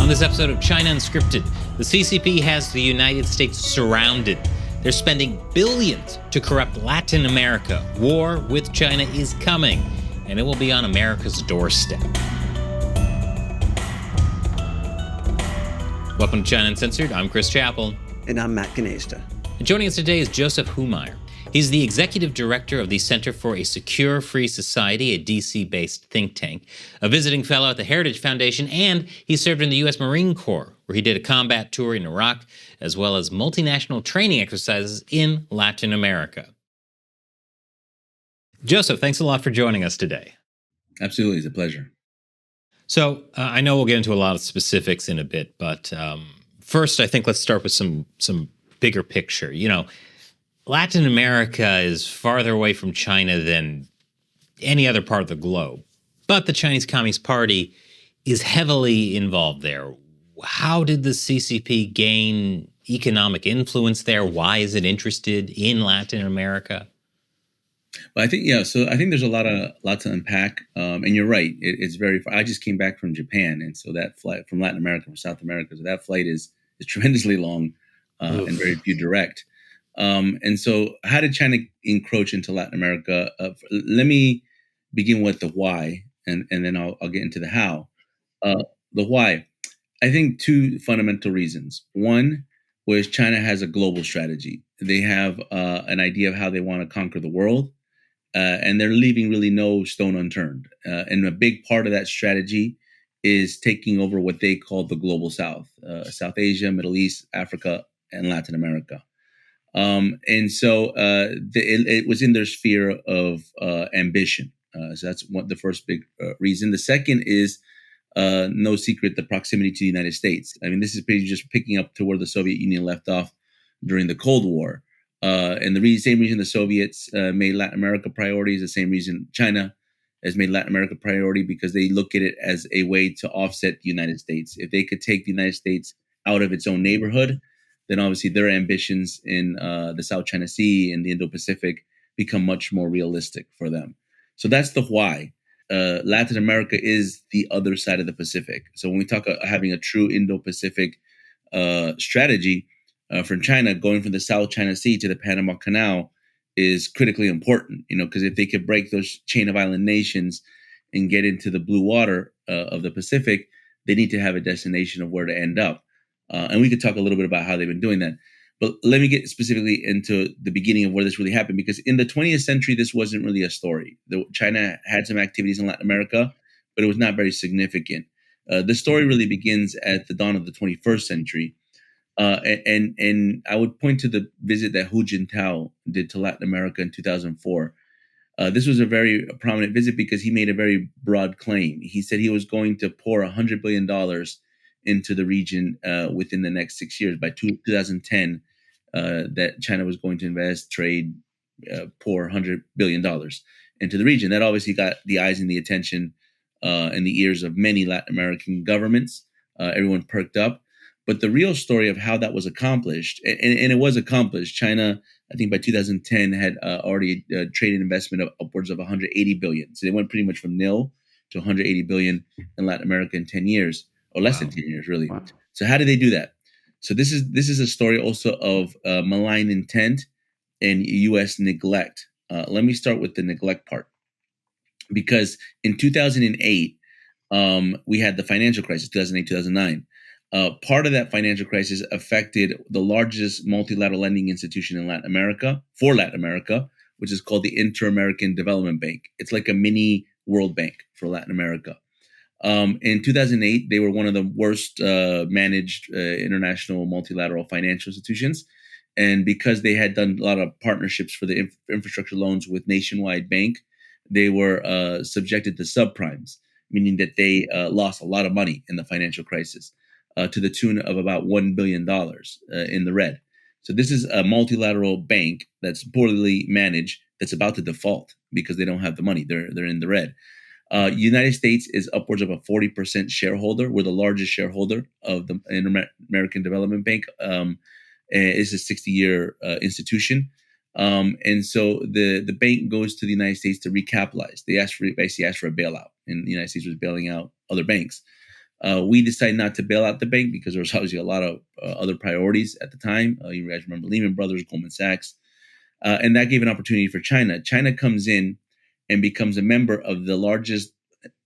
On this episode of China Unscripted, the CCP has the United States surrounded. They're spending billions to corrupt Latin America. War with China is coming, and it will be on America's doorstep. Welcome to China Uncensored. I'm Chris Chappell. And I'm Matt Gnesta. And joining us today is Joseph Humire. He's the executive director of the Center for a Secure Free Society, a DC-based think tank, a visiting fellow at the Heritage Foundation, and he served in the U.S. Marine Corps, where he did a combat tour in Iraq, as well as multinational training exercises in Latin America. Joseph, thanks a lot for joining us today. Absolutely, it's a pleasure. So I know we'll get into a lot of specifics in a bit, but first, I think let's start with some bigger picture. You know, Latin America is farther away from China than any other part of the globe, but the Chinese Communist Party is heavily involved there. How did the CCP gain economic influence there? Why is it interested in Latin America? Well, I think, so I think there's a lot to unpack. And you're right. It's very far. I just came back from Japan. And so that flight from Latin America, from South America, so that flight is tremendously long and very few direct. And so how did China encroach into Latin America? Let me begin with the why, and then I'll get into the how. The why, I think two fundamental reasons. One was China has a global strategy. They have an idea of how they want to conquer the world, and they're leaving really no stone unturned. And a big part of that strategy is taking over what they call the global South, South Asia, Middle East, Africa, and Latin America. And so it was in their sphere of ambition. So that's the first big reason. The second is no secret, the proximity to the United States. I mean, this is basically just picking up to where the Soviet Union left off during the Cold War. And the same reason the Soviets made Latin America priority is the same reason China has made Latin America priority, because they look at it as a way to offset the United States. If they could take the United States out of its own neighborhood, then obviously their ambitions in the South China Sea and the Indo-Pacific become much more realistic for them. So that's the why. Latin America is the other side of the Pacific. So when we talk about having a true Indo-Pacific strategy from China, going from the South China Sea to the Panama Canal is critically important, because if they could break those chain of island nations and get into the blue water of the Pacific, they need to have a destination of where to end up. And we could talk a little bit about how they've been doing that. But let me get specifically into the beginning of where this really happened, because in the 20th century, this wasn't really a story. China had some activities in Latin America, but it was not very significant. The story really begins at the dawn of the 21st century. And I would point to the visit that Hu Jintao did to Latin America in 2004. This was a very prominent visit because he made a very broad claim. He said he was going to pour $100 billion into the region within the next 6 years. By 2010, that China was going to invest, trade, pour $100 billion into the region. That obviously got the eyes and the attention and the ears of many Latin American governments. Everyone perked up. But the real story of how that was accomplished, and it was accomplished, China, I think by 2010, had already traded investment of upwards of 180 billion. So they went pretty much from nil to 180 billion in Latin America in 10 years. Or less than 10 years, really. Wow. So how did they do that? So this is a story also of malign intent and U.S. neglect. Let me start with the neglect part, because in 2008 we had the financial crisis, 2008, 2009. Part of that financial crisis affected the largest multilateral lending institution in Latin America, which is called the Inter-American Development Bank. It's like a mini World Bank for Latin America. In 2008, they were one of the worst managed international multilateral financial institutions. And because they had done a lot of partnerships for the infrastructure loans with Nationwide Bank, they were subjected to subprimes, meaning that they lost a lot of money in the financial crisis to the tune of about $1 billion in the red. So this is a multilateral bank that's poorly managed, that's about to default because they don't have the money. They're in the red. United States is upwards of a 40% shareholder. We're the largest shareholder of the Inter-American Development Bank. It's a 60-year institution. And so the bank goes to the United States to recapitalize. They basically asked for a bailout, and the United States was bailing out other banks. We decided not to bail out the bank because there was obviously a lot of other priorities at the time. You guys remember Lehman Brothers, Goldman Sachs, and that gave an opportunity for China. China comes in and becomes a member of the largest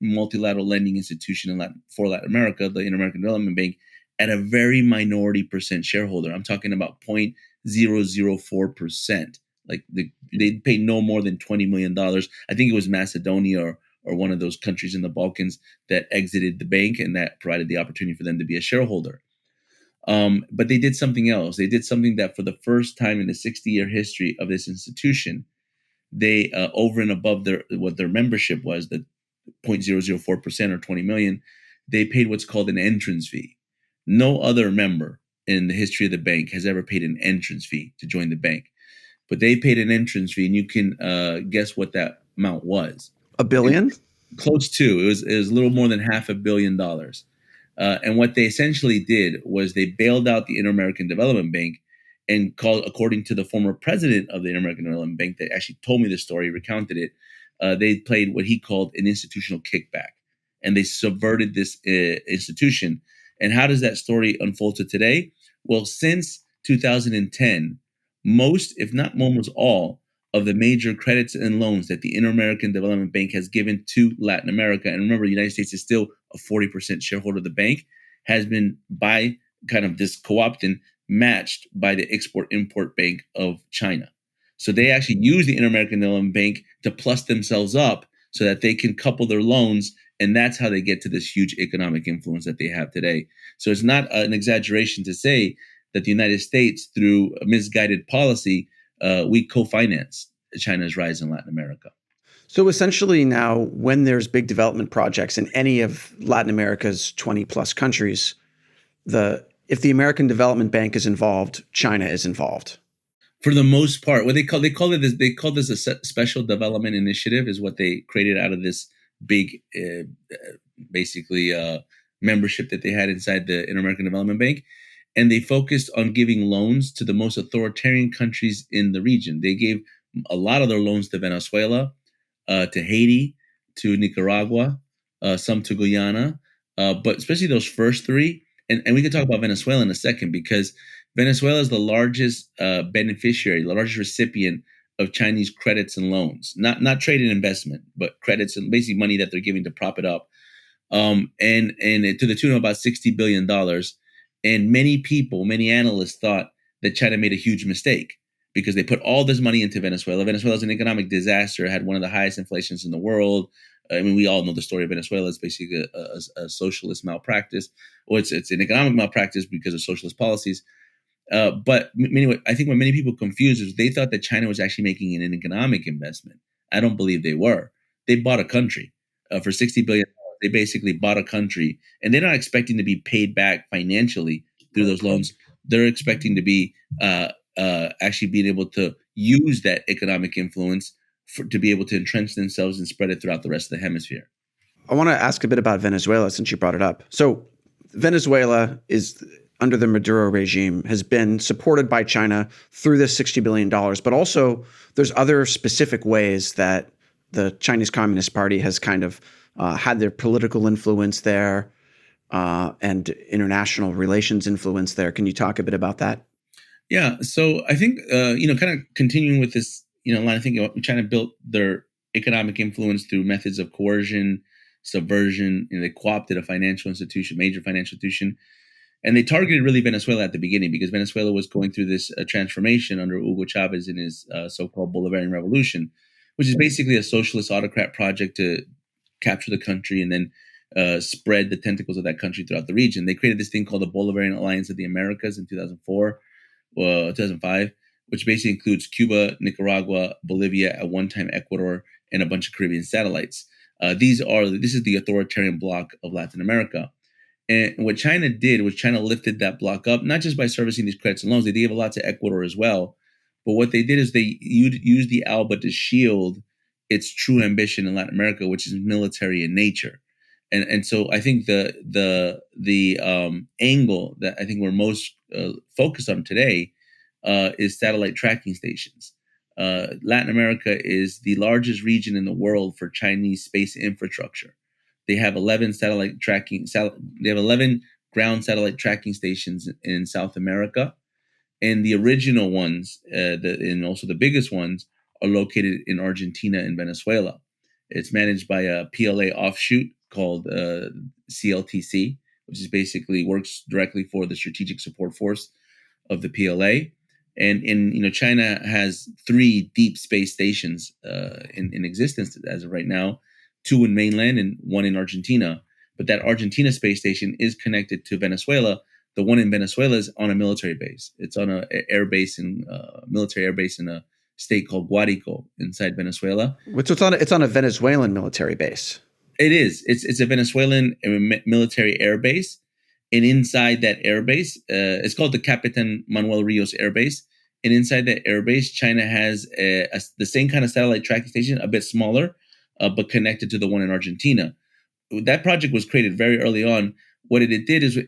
multilateral lending institution for Latin America, the Inter-American Development Bank, at a very minority percent shareholder. I'm talking about 0.004%. Like they paid no more than $20 million. I think it was Macedonia or one of those countries in the Balkans that exited the bank, and that provided the opportunity for them to be a shareholder. But they did something else. They did something that for the first time in the 60-year history of this institution, they over and above what their membership was, the 0.004% or 20 million, they paid what's called an entrance fee. No other member in the history of the bank has ever paid an entrance fee to join the bank. But they paid an entrance fee, and you can guess what that amount was. $1 billion? Close to. It was a little more than $500 million. And what they essentially did was they bailed out the Inter-American Development Bank and called, according to the former president of the Inter-American Development Bank that actually told me the story, recounted it, they played what he called an institutional kickback. And they subverted this institution. And how does that story unfold to today? Well, since 2010, most, if not almost all, of the major credits and loans that the Inter-American Development Bank has given to Latin America, and remember, the United States is still a 40% shareholder of the bank, has been by kind of this co-opting matched by the Export-Import Bank of China. So they actually use the Inter-American Development Bank to plus themselves up so that they can couple their loans, and that's how they get to this huge economic influence that they have today. So it's not an exaggeration to say that the United States, through a misguided policy, we co-finance China's rise in Latin America. So essentially now, when there's big development projects in any of Latin America's 20 plus countries, if the American Development Bank is involved, China is involved. For the most part, what they call this a special development initiative is what they created out of this big, basically membership that they had inside the Inter-American Development Bank. And they focused on giving loans to the most authoritarian countries in the region. They gave a lot of their loans to Venezuela, to Haiti, to Nicaragua, some to Guyana, but especially those first three. And we can talk about Venezuela in a second, because Venezuela is the largest beneficiary, the largest recipient of Chinese credits and loans, not trade and investment, but credits and basically money that they're giving to prop it up, and to the tune of about $60 billion. And many analysts thought that China made a huge mistake because they put all this money into Venezuela. Venezuela is an economic disaster, had one of the highest inflations in the world. I mean, we all know the story of Venezuela. It's basically a socialist malpractice. Well, it's an economic malpractice because of socialist policies. But anyway, I think what many people confused is they thought that China was actually making an economic investment. I don't believe they were. They bought a country for $60 billion. They basically bought a country, and they're not expecting to be paid back financially through those loans. They're expecting to be actually being able to use that economic influence to be able to entrench themselves and spread it throughout the rest of the hemisphere. I want to ask a bit about Venezuela since you brought it up. So Venezuela is, under the Maduro regime, has been supported by China through this $60 billion, but also there's other specific ways that the Chinese Communist Party has kind of had their political influence there and international relations influence there. Can you talk a bit about that? Yeah. So I think, kind of continuing with this, line, I think China built their economic influence through methods of coercion, subversion. They co-opted a financial institution, major financial institution, and they targeted really Venezuela at the beginning because Venezuela was going through this transformation under Hugo Chavez in his so-called Bolivarian Revolution, which is basically a socialist autocrat project to capture the country and then spread the tentacles of that country throughout the region. They created this thing called the Bolivarian Alliance of the Americas in 2005, which basically includes Cuba, Nicaragua, Bolivia, at one time Ecuador, and a bunch of Caribbean satellites. This is the authoritarian bloc of Latin America. And what China did was China lifted that bloc up, not just by servicing these credits and loans. They gave a lot to Ecuador as well. But what they did is they used the ALBA to shield its true ambition in Latin America, which is military in nature. And so I think the angle that I think we're most focused on today is satellite tracking stations. Latin America is the largest region in the world for Chinese space infrastructure. They have 11 they have 11 ground satellite tracking stations in South America, and the original ones, and also the biggest ones, are located in Argentina and Venezuela. It's managed by a PLA offshoot called CLTC, which is basically works directly for the Strategic Support Force of the PLA. And China has 3 deep space stations in existence as of right now, 2 in mainland and 1 in Argentina. But that Argentina space station is connected to Venezuela. The one in Venezuela is on a military base. It's on a military air base in a state called Guarico inside Venezuela. Which it's on a Venezuelan military base. It is. It's a Venezuelan military air base. And inside that air base, it's called the Capitan Manuel Rios Air Base. And inside that air base, China has the same kind of satellite tracking station, a bit smaller, but connected to the one in Argentina. That project was created very early on. What it did is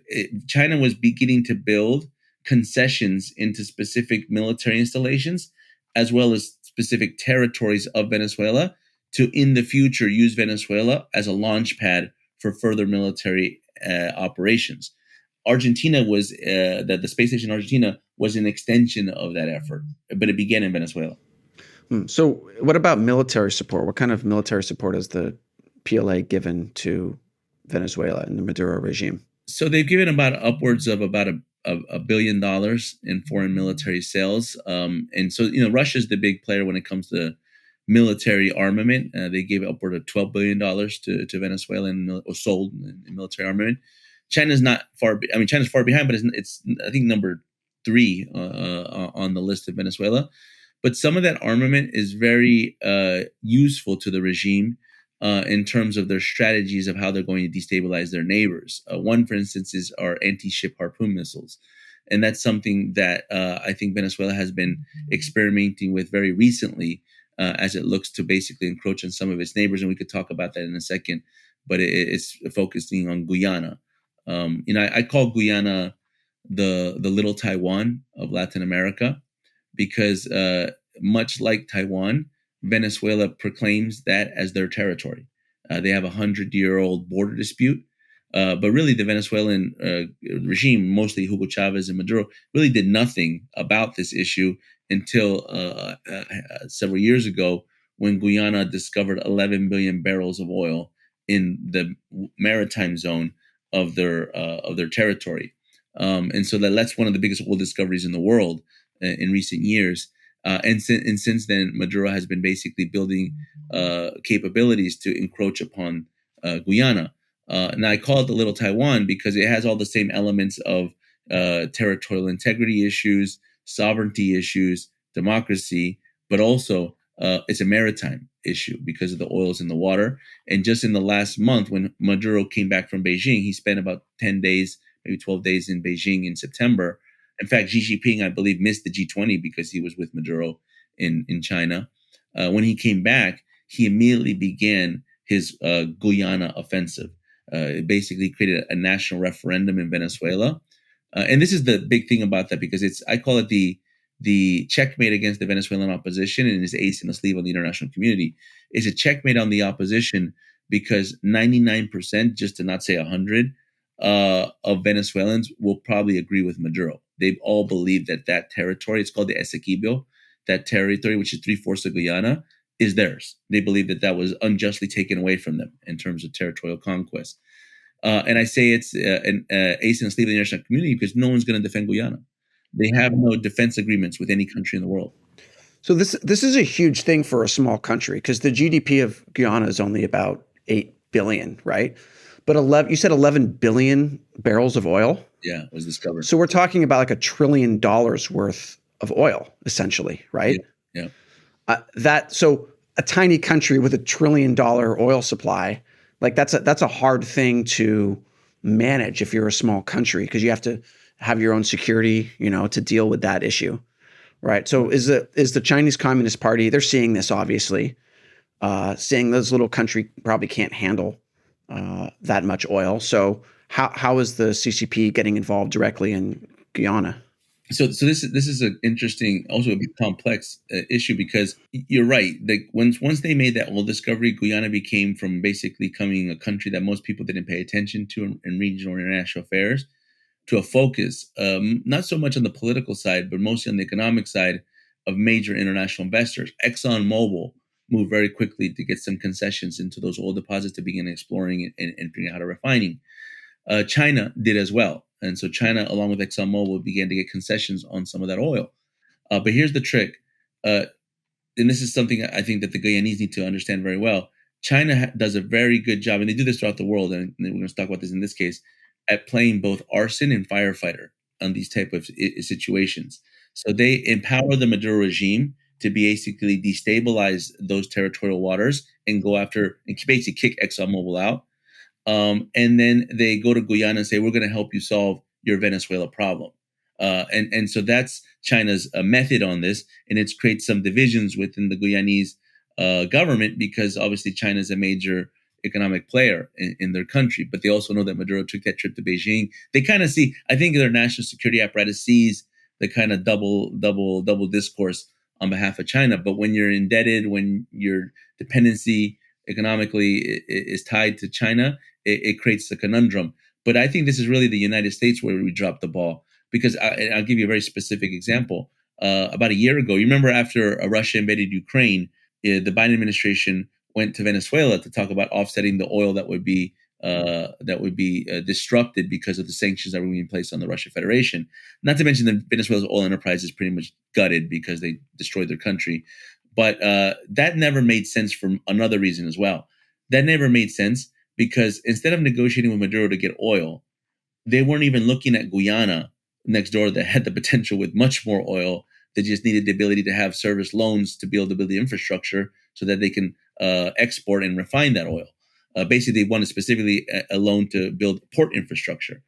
China was beginning to build concessions into specific military installations, as well as specific territories of Venezuela, to in the future use Venezuela as a launch pad for further military operations. Argentina was the space station in Argentina was an extension of that effort, but it began in Venezuela. So what about military support? What kind of military support has the PLA given to Venezuela and the Maduro regime? So they've given upwards of about $1 billion in foreign military sales. And so, Russia's the big player when it comes to military armament. They gave upward of $12 billion to Venezuela or sold in military armament. China's not far. China's far behind, but it's I think number 3 on the list of Venezuela. But some of that armament is very useful to the regime in terms of their strategies of how they're going to destabilize their neighbors. One, for instance, is our anti-ship Harpoon missiles. And that's something that I think Venezuela has been experimenting with very recently as it looks to basically encroach on some of its neighbors. And we could talk about that in a second, but it's focusing on Guyana. I call Guyana the little Taiwan of Latin America, because much like Taiwan, Venezuela proclaims that as their territory. They have a 100-year-old border dispute, but really the Venezuelan regime, mostly Hugo Chavez and Maduro, really did nothing about this issue until several years ago, when Guyana discovered 11 billion barrels of oil in the maritime zone of their territory. And so that's one of the biggest oil discoveries in the world in recent years. And since then, Maduro has been basically building capabilities to encroach upon Guyana. And I call it the Little Taiwan because it has all the same elements of territorial integrity issues, sovereignty issues, democracy, but also it's a maritime issue because of the oils in the water. And just in the last month, when Maduro came back from Beijing, he spent about 10 days, maybe 12 days in Beijing in September. In fact, Xi Jinping, I believe, missed the G20 because he was with Maduro in China. When he came back, he immediately began his Guyana offensive. It basically created a national referendum in Venezuela. And this is the big thing about that, because I call it the checkmate against the Venezuelan opposition, and his ace in the sleeve on the international community. Is a checkmate on the opposition because 99%, just to not say 100, of Venezuelans will probably agree with Maduro. They all believe that territory, it's called the Essequibo, that territory, which is 3/4 of Guyana, is theirs. They believe that was unjustly taken away from them in terms of territorial conquest. And I say it's an ace in the sleeve of the international community because no one's going to defend Guyana. They have no defense agreements with any country in the world. So this is a huge thing for a small country, because the GDP of Guyana is only about 8 billion, right? But you said 11 billion barrels of oil? Yeah, was discovered. So we're talking about like $1 trillion worth of oil, essentially, right? Yeah. So a tiny country with $1 trillion oil supply, like that's a hard thing to manage if you're a small country, because you have to have your own security, to deal with that issue, right? So is the Chinese Communist Party, they're seeing this, obviously, seeing this little country probably can't handle that much oil. So how is the CCP getting involved directly in Guyana? So this is an interesting, also a bit complex issue, because you're right. Once they made that oil discovery, Guyana became, from basically coming a country that most people didn't pay attention to in regional or international affairs, to a focus, not so much on the political side, but mostly on the economic side of major international investors. ExxonMobil moved very quickly to get some concessions into those oil deposits to begin exploring and figuring out how to refining. China did as well. And so China, along with ExxonMobil, began to get concessions on some of that oil. But here's the trick. Uh, and this is something I think that the Guyanese need to understand very well. China does a very good job, and they do this throughout the world, and we're going to talk about this in this case, at playing both arson and firefighter on these type of situations. So they empower the Maduro regime to basically destabilize those territorial waters and go after and basically kick ExxonMobil out. And then they go to Guyana and say, "We're going to help you solve your Venezuela problem." And so that's China's method on this, and it's creates some divisions within the Guyanese government, because obviously China is a major economic player in their country, but they also know that Maduro took that trip to Beijing. They kind of see, I think, their national security apparatus sees the kind of double discourse on behalf of China. But when you're indebted, when your dependency economically is tied to China, it creates a conundrum. But I think this is really the United States where we dropped the ball, because I'll give you a very specific example. About a year ago, you remember after Russia invaded Ukraine, the Biden administration went to Venezuela to talk about offsetting the oil that would be disrupted because of the sanctions that were being placed on the Russian Federation. Not to mention that Venezuela's oil enterprise is pretty much gutted because they destroyed their country. But that never made sense for another reason as well. That never made sense because instead of negotiating with Maduro to get oil, they weren't even looking at Guyana next door that had the potential with much more oil. They just needed the ability to have service loans to be able to build the infrastructure so that they can export and refine that oil. Basically, they wanted specifically a loan to build port infrastructure.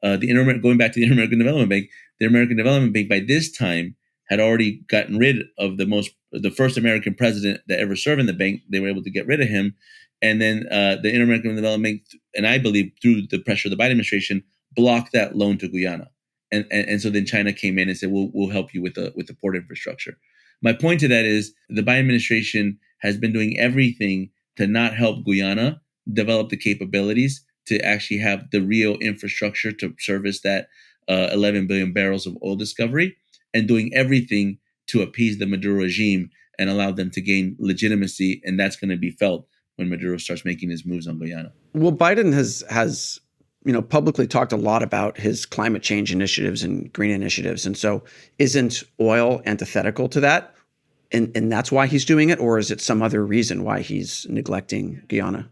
Going back to the Inter-American Development Bank, the American Development Bank by this time had already gotten rid of the first American president that ever served in the bank. They were able to get rid of him. And then the Inter-American Development Bank, and I believe through the pressure of the Biden administration, blocked that loan to Guyana. And so then China came in and said, we'll help you with the port infrastructure. My point to that is the Biden administration has been doing everything to not help Guyana develop the capabilities to actually have the real infrastructure to service that 11 billion barrels of oil discovery, and doing everything to appease the Maduro regime and allow them to gain legitimacy. And that's going to be felt when Maduro starts making his moves on Guyana. Well, Biden has publicly talked a lot about his climate change initiatives and green initiatives. And so isn't oil antithetical to that? And that's why he's doing it? Or is it some other reason why he's neglecting Guyana?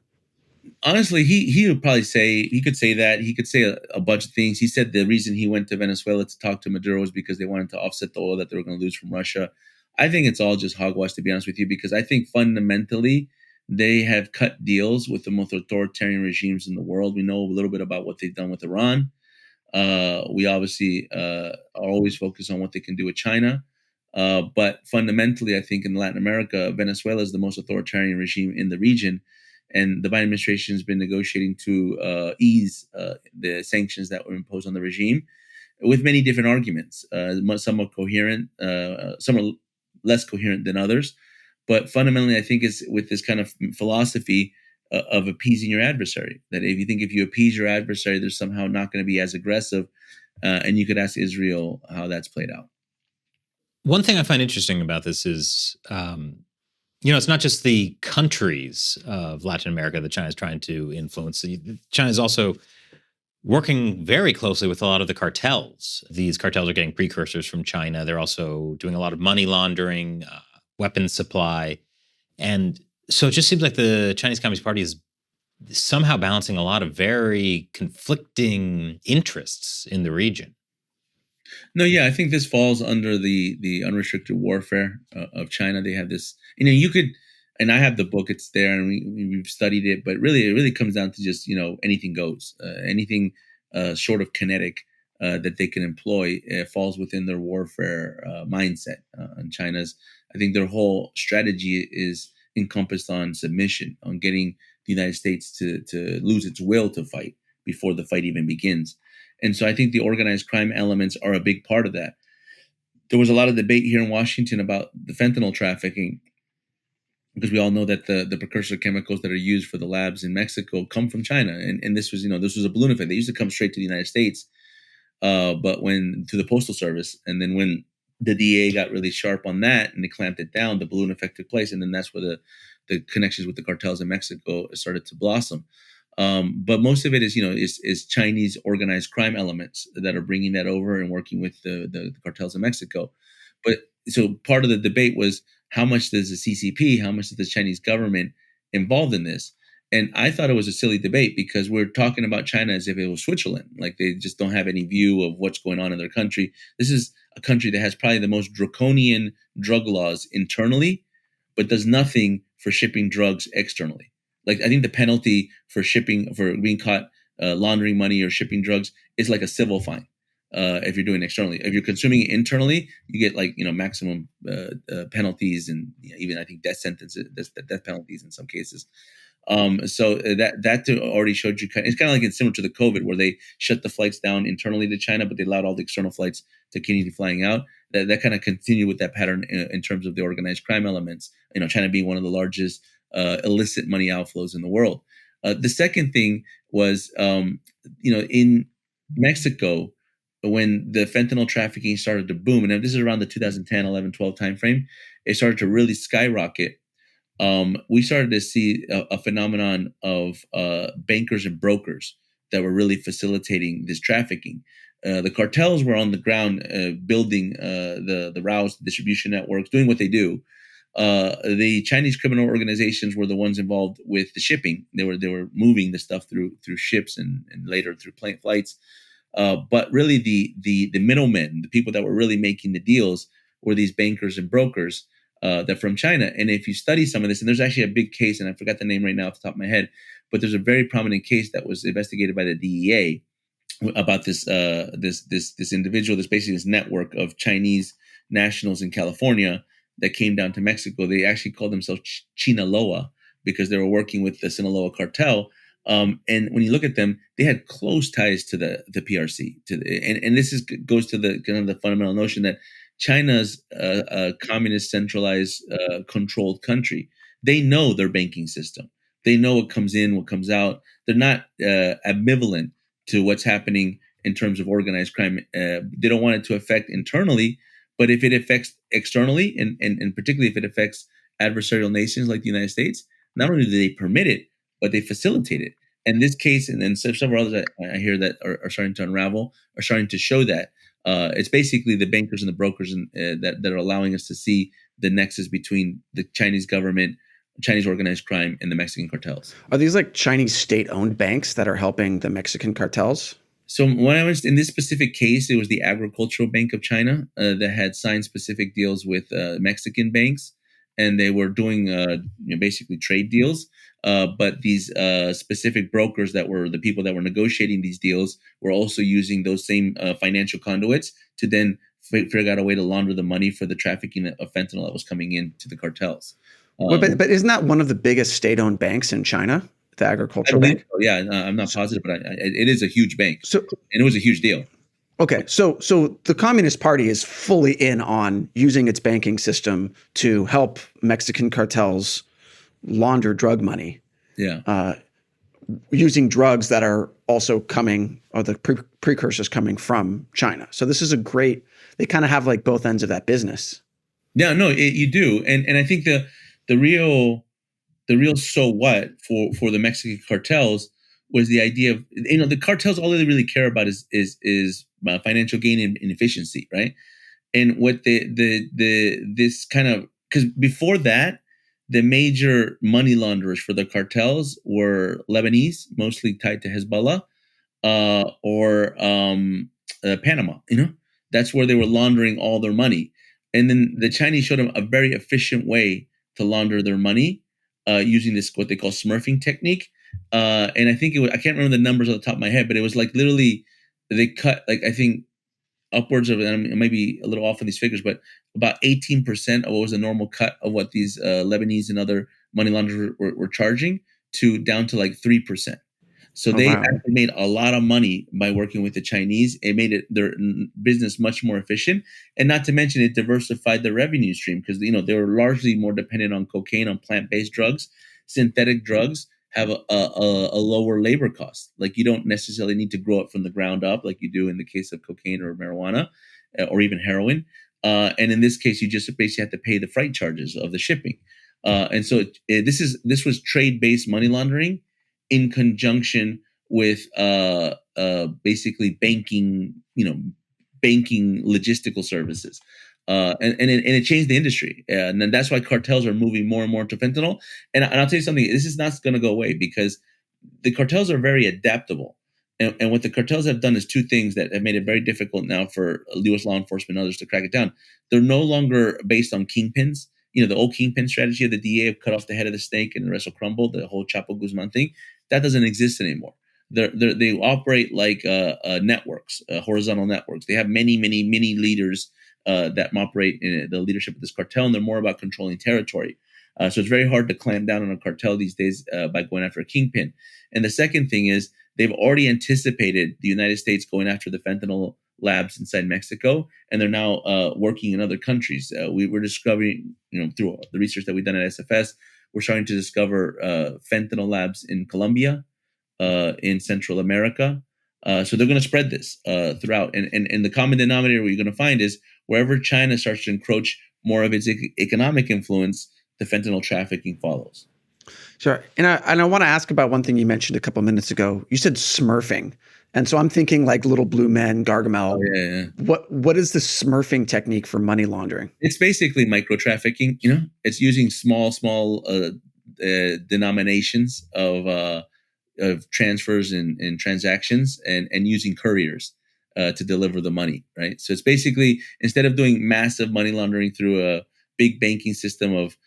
Honestly, he would probably say, he could say that. He could say a bunch of things. He said the reason he went to Venezuela to talk to Maduro was because they wanted to offset the oil that they were going to lose from Russia. I think it's all just hogwash, to be honest with you, because I think fundamentally they have cut deals with the most authoritarian regimes in the world. We know a little bit about what they've done with Iran. We obviously are always focused on what they can do with China. But fundamentally, I think in Latin America, Venezuela is the most authoritarian regime in the region. And the Biden administration has been negotiating to ease the sanctions that were imposed on the regime with many different arguments. Some are coherent, some are less coherent than others. But fundamentally, I think it's with this kind of philosophy of appeasing your adversary, that if you appease your adversary, they're somehow not going to be as aggressive. And you could ask Israel how that's played out. One thing I find interesting about this is, it's not just the countries of Latin America that China is trying to influence. China is also working very closely with a lot of the cartels. These cartels are getting precursors from China. They're also doing a lot of money laundering, weapons supply. And so it just seems like the Chinese Communist Party is somehow balancing a lot of very conflicting interests in the region. No, yeah, I think this falls under the unrestricted warfare of China. They have this, you could, and I have the book, it's there, and we've studied it, but really, it really comes down to just, anything goes, anything short of kinetic that they can employ falls within their warfare mindset. And China's, I think their whole strategy is encompassed on submission, on getting the United States to lose its will to fight before the fight even begins. And so I think the organized crime elements are a big part of that. there was a lot of debate here in Washington about the fentanyl trafficking, because we all know that the precursor chemicals that are used for the labs in Mexico come from China, and this was this was a balloon effect. They used to come straight to the United States, but when to the Postal Service, and then when the DEA got really sharp on that and they clamped it down, the balloon effect took place, and then that's where the connections with the cartels in Mexico started to blossom. But most of it is is Chinese organized crime elements that are bringing that over and working with the cartels in Mexico. But so part of the debate was, how much does the CCP, how much is the Chinese government involved in this? And I thought it was a silly debate, because we're talking about China as if it was Switzerland, like they just don't have any view of what's going on in their country. This is a country that has probably the most draconian drug laws internally, but does nothing for shipping drugs externally. Like, I think the penalty for being caught laundering money or shipping drugs is like a civil fine. If you're doing it externally, if you're consuming it internally, you get maximum penalties, and even I think death sentences, death penalties in some cases. So that already showed you it's kind of like it's similar to the COVID, where they shut the flights down internally to China, but they allowed all the external flights to continue flying out. That kind of continued with that pattern in terms of the organized crime elements. China being one of the largest illicit money outflows in the world. The second thing was, in Mexico, when the fentanyl trafficking started to boom, and this is around the 2010, 11, 12 timeframe, it started to really skyrocket. We started to see a phenomenon of bankers and brokers that were really facilitating this trafficking. The cartels were on the ground building the routes, the distribution networks, doing what they do. The Chinese criminal organizations were the ones involved with the shipping. They were moving the stuff through ships and later through plane flights. But really, the middlemen, the people that were really making the deals, were these bankers and brokers that from China. And if you study some of this, and there's actually a big case, and I forgot the name right now off the top of my head, but there's a very prominent case that was investigated by the DEA about this individual, this network of Chinese nationals in California that came down to Mexico. They actually called themselves Chinaloa, because they were working with the Sinaloa cartel. And when you look at them, they had close ties to the PRC. And this goes to the kind of the fundamental notion that China's a communist, centralized, controlled country. They know their banking system. They know what comes in, what comes out. They're not ambivalent to what's happening in terms of organized crime. They don't want it to affect internally, but if it affects externally, and particularly if it affects adversarial nations like the United States, not only do they permit it, but they facilitate it. And this case, and then several others I hear that are starting to unravel, are starting to show that it's basically the bankers and the brokers that are allowing us to see the nexus between the Chinese government, Chinese organized crime, and the Mexican cartels. Are these like Chinese state-owned banks that are helping the Mexican cartels? So when I was in this specific case, it was the Agricultural Bank of China that had signed specific deals with Mexican banks, and they were doing basically trade deals. But these specific brokers that were the people that were negotiating these deals were also using those same financial conduits to then figure out a way to launder the money for the trafficking of fentanyl that was coming into the cartels. But isn't that one of the biggest state-owned banks in China, the Agricultural Bank? So, yeah, I'm not positive, but it is a huge bank, So, and it was a huge deal. okay, so the Communist Party is fully in on using its banking system to help Mexican cartels launder drug money. Yeah. Using drugs that are also coming, or the precursors coming from China. So this is they kind of have like both ends of that business. Yeah, no, you do. And I think the real so what for the Mexican cartels was the idea of, the cartels, all they really care about is financial gain and efficiency, right? And what this kind of, because before that, the major money launderers for the cartels were Lebanese, mostly tied to Hezbollah, or Panama. That's where they were laundering all their money. And then the Chinese showed them a very efficient way to launder their money using this, what they call Smurfing technique. And I think I can't remember the numbers off the top of my head, but it was like literally they cut, like, I think upwards of, and it might be a little off on these figures, but about 18% of what was a normal cut of what these Lebanese and other money launderers were charging, to down to like 3%. So Oh, they wow. actually made a lot of money by working with the Chinese. It made their business much more efficient, and not to mention it diversified the revenue stream because they were largely more dependent on cocaine, on plant-based drugs. Synthetic drugs have a lower labor cost. Like you don't necessarily need to grow it from the ground up like you do in the case of cocaine or marijuana or even heroin. And in this case, you just basically have to pay the freight charges of the shipping. And so this was trade-based money laundering in conjunction with basically banking logistical services. And it changed the industry. And then that's why cartels are moving more and more to fentanyl. And I'll tell you something, this is not going to go away because the cartels are very adaptable. And what the cartels have done is two things that have made it very difficult now for U.S. law enforcement and others to crack it down. They're no longer based on kingpins. The old kingpin strategy of the DA of cut off the head of the snake and the rest will crumble, the whole Chapo Guzman thing, that doesn't exist anymore. They operate like networks, horizontal networks. They have many, many, many leaders that operate in the leadership of this cartel, and they're more about controlling territory. So it's very hard to clamp down on a cartel these days by going after a kingpin. And the second thing is they've already anticipated the United States going after the fentanyl labs inside Mexico, and they're now working in other countries. We're discovering, through the research that we've done at SFS, we're starting to discover fentanyl labs in Colombia, in Central America. So they're going to spread this throughout. And the common denominator you're going to find is wherever China starts to encroach more of its economic influence, the fentanyl trafficking follows. Sure. And I want to ask about one thing you mentioned a couple minutes ago. You said Smurfing. And so I'm thinking like Little Blue Men, Gargamel. Oh, yeah. What is the Smurfing technique for money laundering? It's basically micro trafficking. It's using small denominations of transfers and transactions and using couriers to deliver the money, right? So it's basically, instead of doing massive money laundering through a big banking system of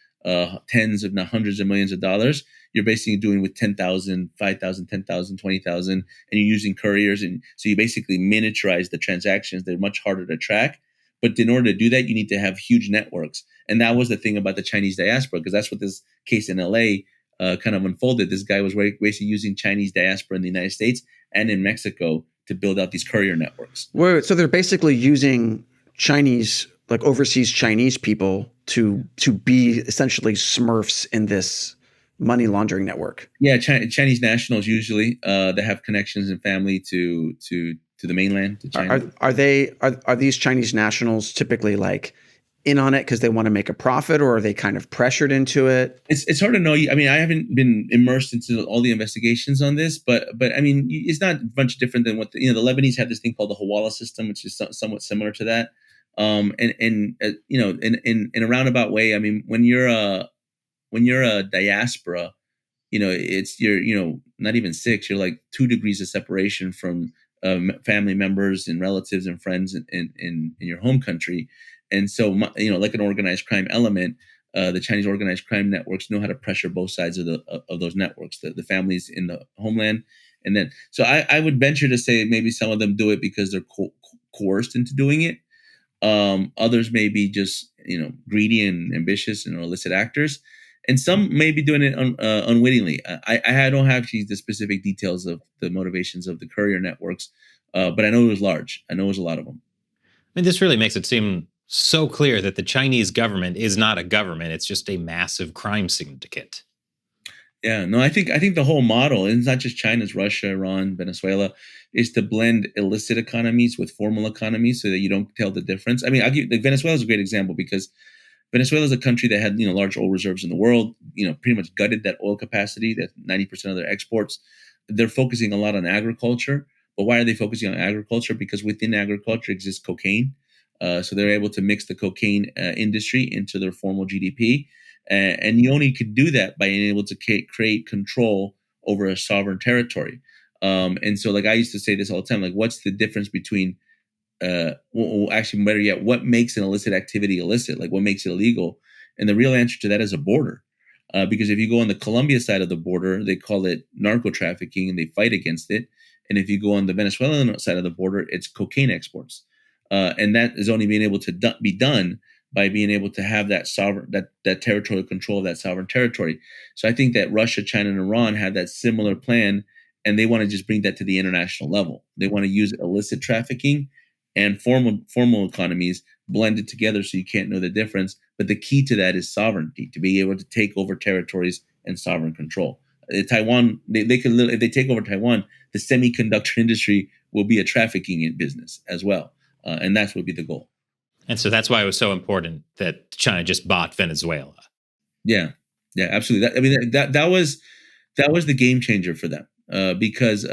tens, if not hundreds of millions of dollars, you're basically doing with 10,000, 5,000, 10,000, 20,000, and you're using couriers. And so you basically miniaturize the transactions. They're much harder to track. But in order to do that, you need to have huge networks. And that was the thing about the Chinese diaspora, because that's what this case in LA kind of unfolded. This guy was basically using Chinese diaspora in the United States and in Mexico to build out these courier networks. So they're basically using Chinese, like overseas Chinese people to be essentially Smurfs in this money laundering network. Yeah, Chinese nationals usually that have connections and family to the mainland, to China. Are these Chinese nationals typically like in on it because they want to make a profit, or are they kind of pressured into it? It's hard to know. I mean, I haven't been immersed into all the investigations on this, but I mean, it's not much different than what the Lebanese have this thing called the Hawala system, which is somewhat similar to that. In a roundabout way, I mean, when you're a diaspora, you're not even 6, you're like 2 degrees of separation from family members and relatives and friends in your home country. And so, like an organized crime element, the Chinese organized crime networks know how to pressure both sides of those networks, the families in the homeland. And then, so I would venture to say maybe some of them do it because they're coerced into doing it. Others may be just, greedy and ambitious and illicit actors. And some may be doing it unwittingly. I don't have the specific details of the motivations of the courier networks, but I know it was large. I know it was a lot of them. I mean, this really makes it seem so clear that the Chinese government is not a government. It's just a massive crime syndicate. Yeah, no, I think the whole model, and it's not just China, it's Russia, Iran, Venezuela, is to blend illicit economies with formal economies so that you don't tell the difference. I mean, Venezuela is a great example because Venezuela is a country that had large oil reserves in the world, pretty much gutted that oil capacity, that 90% of their exports. They're focusing a lot on agriculture. But why are they focusing on agriculture? Because within agriculture exists cocaine. So they're able to mix the cocaine industry into their formal GDP. And you only could do that by being able to create control over a sovereign territory. And so, like I used to say this all the time, like, what's the difference between actually, better yet, what makes an illicit activity illicit? Like, what makes it illegal? And the real answer to that is a border. Because if you go on the Colombia side of the border, they call it narco trafficking and they fight against it. And if you go on the Venezuelan side of the border, it's cocaine exports. And that is only being able to be done by being able to have that sovereign, that territorial control of that sovereign territory. So I think that Russia, China, and Iran have that similar plan. and they want to just bring that to the international level. They want to use illicit trafficking and formal economies blended together so you can't know the difference. But the key to that is sovereignty, to be able to take over territories and sovereign control. Taiwan, they could if they take over Taiwan, the semiconductor industry will be a trafficking business as well, and that would be the goal. And so that's why it was so important that China just bought Venezuela. Yeah, yeah, absolutely. That was the game changer for them, because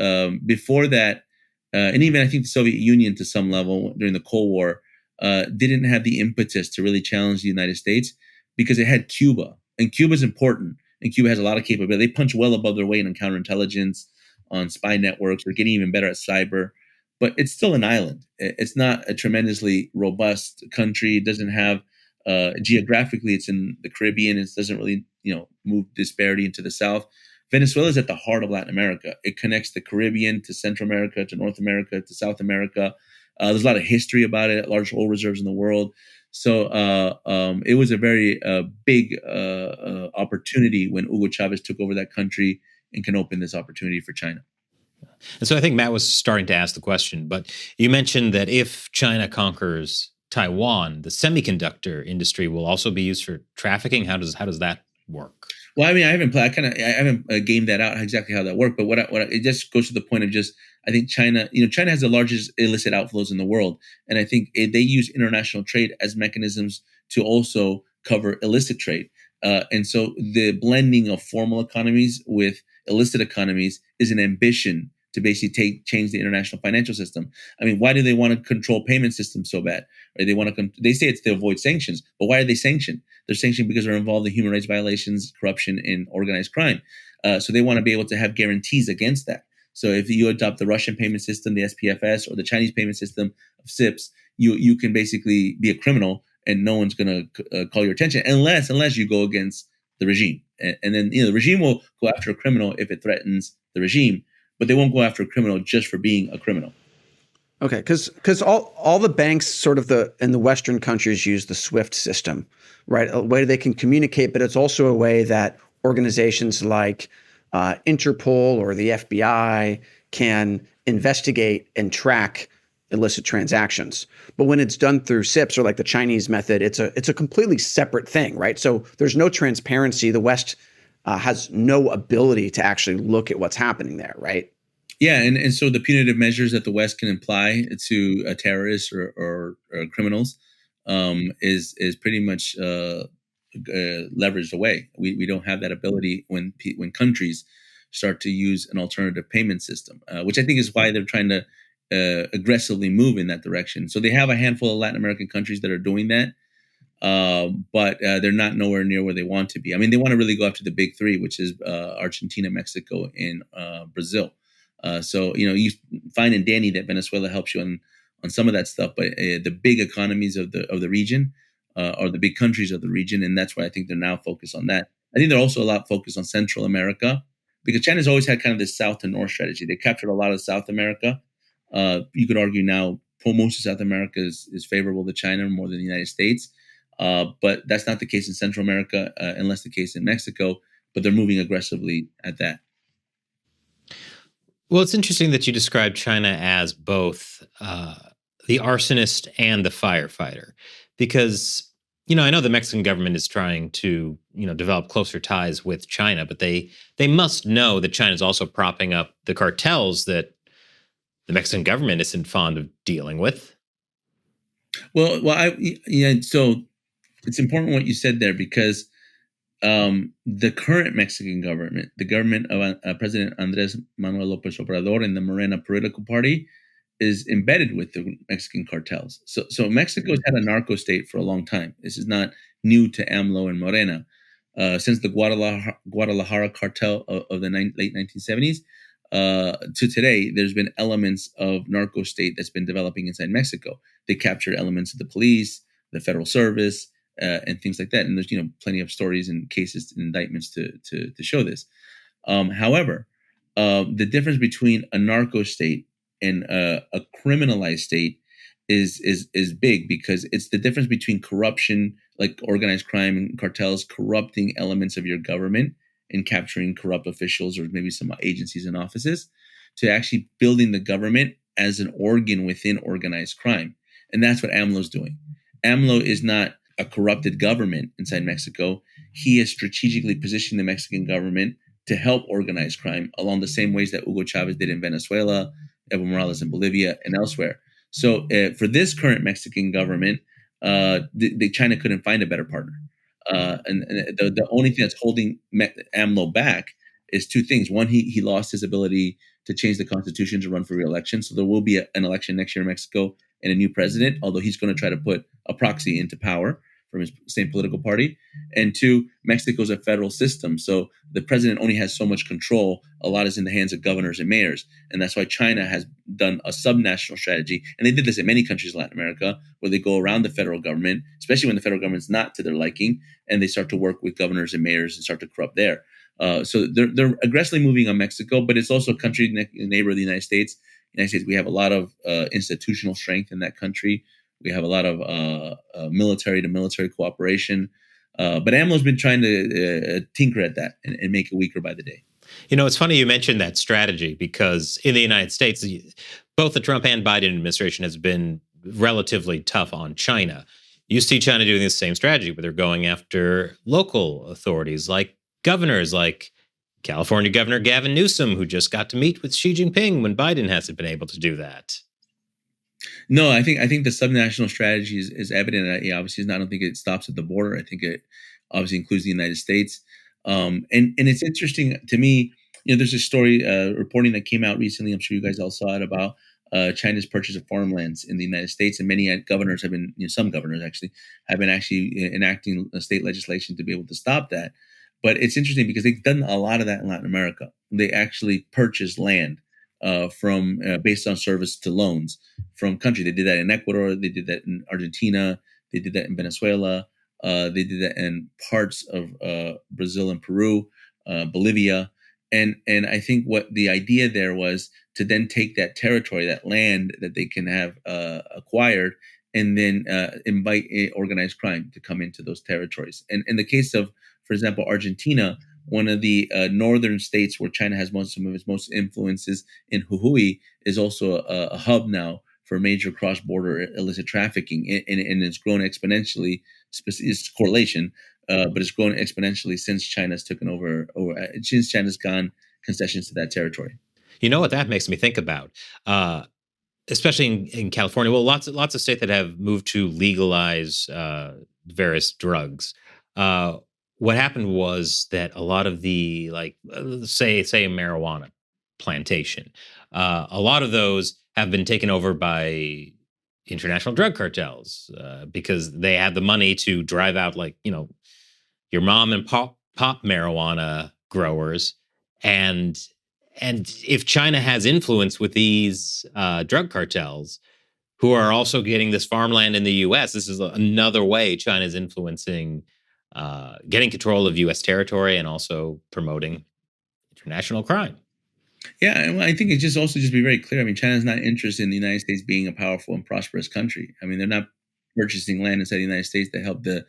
before that, and even I think the Soviet Union to some level during the Cold War didn't have the impetus to really challenge the United States because it had Cuba, and Cuba's important, and Cuba has a lot of capability. They punch well above their weight on counterintelligence, on spy networks. They're getting even better at cyber, but it's still an island. It's not a tremendously robust country. It doesn't have geographically, it's in the Caribbean. It doesn't really, move disparity into the south. Venezuela is at the heart of Latin America. It connects the Caribbean to Central America, to North America, to South America. There's a lot of history about it, large oil reserves in the world. So it was a very big opportunity when Hugo Chavez took over that country and can open this opportunity for China. And so I think Matt was starting to ask the question, but you mentioned that if China conquers Taiwan, the semiconductor industry will also be used for trafficking. How does that work? Well, I mean, I haven't gamed that out exactly how that worked, but it just goes to the point of just, I think China has the largest illicit outflows in the world, and I think they use international trade as mechanisms to also cover illicit trade, and so the blending of formal economies with illicit economies is an ambition to basically change the international financial system. I mean, why do they want to control payment systems so bad? Or they say it's to avoid sanctions, but why are they sanctioned? They're sanctioned because they're involved in human rights violations, corruption, and organized crime. So they want to be able to have guarantees against that. So if you adopt the Russian payment system, the SPFS, or the Chinese payment system of SIPs, you can basically be a criminal and no one's going to call your attention unless you go against the regime. And then the regime will go after a criminal if it threatens the regime, but they won't go after a criminal just for being a criminal. Okay, because all the banks sort of in the Western countries use the SWIFT system, right? A way they can communicate, but it's also a way that organizations like Interpol or the FBI can investigate and track illicit transactions. But when it's done through SIPs or like the Chinese method, it's a completely separate thing, right? So there's no transparency. The West has no ability to actually look at what's happening there, right? Yeah, and so the punitive measures that the West can apply to terrorists or criminals is pretty much leveraged away. We don't have that ability when countries start to use an alternative payment system, which I think is why they're trying to aggressively move in that direction. So they have a handful of Latin American countries that are doing that, but they're not nowhere near where they want to be. I mean, they want to really go after the big three, which is Argentina, Mexico, and Brazil. So you find in Danny that Venezuela helps you on some of that stuff, but the big economies of the region are the big countries of the region, and that's why I think they're now focused on that. I think they're also a lot focused on Central America because China's always had kind of this South to North strategy. They captured a lot of South America. You could argue now most of South America is favorable to China more than the United States, but that's not the case in Central America, and less the case in Mexico. But they're moving aggressively at that. Well, it's interesting that you describe China as both the arsonist and the firefighter, because I know the Mexican government is trying to develop closer ties with China, but they must know that China is also propping up the cartels that the Mexican government isn't fond of dealing with. Well, so it's important what you said there because the current Mexican government, the government of President Andrés Manuel López Obrador and the Morena political party, is embedded with the Mexican cartels. So Mexico has had a narco state for a long time. This is not new to AMLO and Morena. Since the Guadalajara cartel of the late 1970s to today, there's been elements of narco state that's been developing inside Mexico. They captured elements of the police, the federal service, and things like that. And there's plenty of stories and cases and indictments to show this. However, the difference between a narco state and a criminalized state is big because it's the difference between corruption, like organized crime and cartels corrupting elements of your government and capturing corrupt officials or maybe some agencies and offices, to actually building the government as an organ within organized crime. And that's what AMLO's doing. AMLO is not a corrupted government inside Mexico. He is strategically positioning the Mexican government to help organize crime along the same ways that Hugo Chavez did in Venezuela, Evo Morales in Bolivia, and elsewhere. So for this current Mexican government, China couldn't find a better partner. And the only thing that's holding AMLO back is two things. One, he lost his ability to change the constitution to run for re-election. So there will be an election next year in Mexico and a new president, although he's going to try to put a proxy into power from his same political party. And two, Mexico's a federal system. So the president only has so much control. A lot is in the hands of governors and mayors. And that's why China has done a subnational strategy. And they did this in many countries in Latin America, where they go around the federal government, especially when the federal government's not to their liking, and they start to work with governors and mayors and start to corrupt there. So they're aggressively moving on Mexico, but it's also a country neighbor of the United States. United States, we have a lot of institutional strength in that country. We have a lot of military to military cooperation. But AMLO's been trying to tinker at that and make it weaker by the day. You know, it's funny you mentioned that strategy, because in the United States, both the Trump and Biden administration has been relatively tough on China. You see China doing the same strategy, but they're going after local authorities like governors, like California Governor Gavin Newsom, who just got to meet with Xi Jinping when Biden hasn't been able to do that. No, I think the subnational strategy is evident. Obviously, I don't think it stops at the border. I think it obviously includes the United States. And it's interesting to me. You know, there's a story reporting that came out recently. I'm sure you guys all saw it, about China's purchase of farmlands in the United States, and many governors have been, some governors actually have been enacting state legislation to be able to stop that. But it's interesting because they've done a lot of that in Latin America. They actually purchase land from based on service to loans from country. They did that in Ecuador. They did that in Argentina. They did that in Venezuela. They did that in parts of Brazil and Peru, Bolivia. And I think what the idea there was to then take that territory, that land that they can have acquired, and then invite organized crime to come into those territories. And in the case of, for example, Argentina, one of the northern states where China has some of its most influences, in Jujuy, is also a hub now for major cross-border illicit trafficking, and it's grown exponentially. It's correlation, but it's grown exponentially since China's taken over, since China's gone concessions to that territory. You know what that makes me think about? Especially in California, well, lots of states that have moved to legalize various drugs. What happened was that a lot of the, like, say a marijuana plantation, a lot of those have been taken over by international drug cartels because they had the money to drive out, like, your mom and pop marijuana growers, and if China has influence with these drug cartels, who are also getting this farmland in the U.S., this is another way China's influencing, getting control of U.S. territory and also promoting international crime. Yeah, and I think it just be very clear. I mean, China's not interested in the United States being a powerful and prosperous country. I mean, they're not purchasing land inside the United States to help the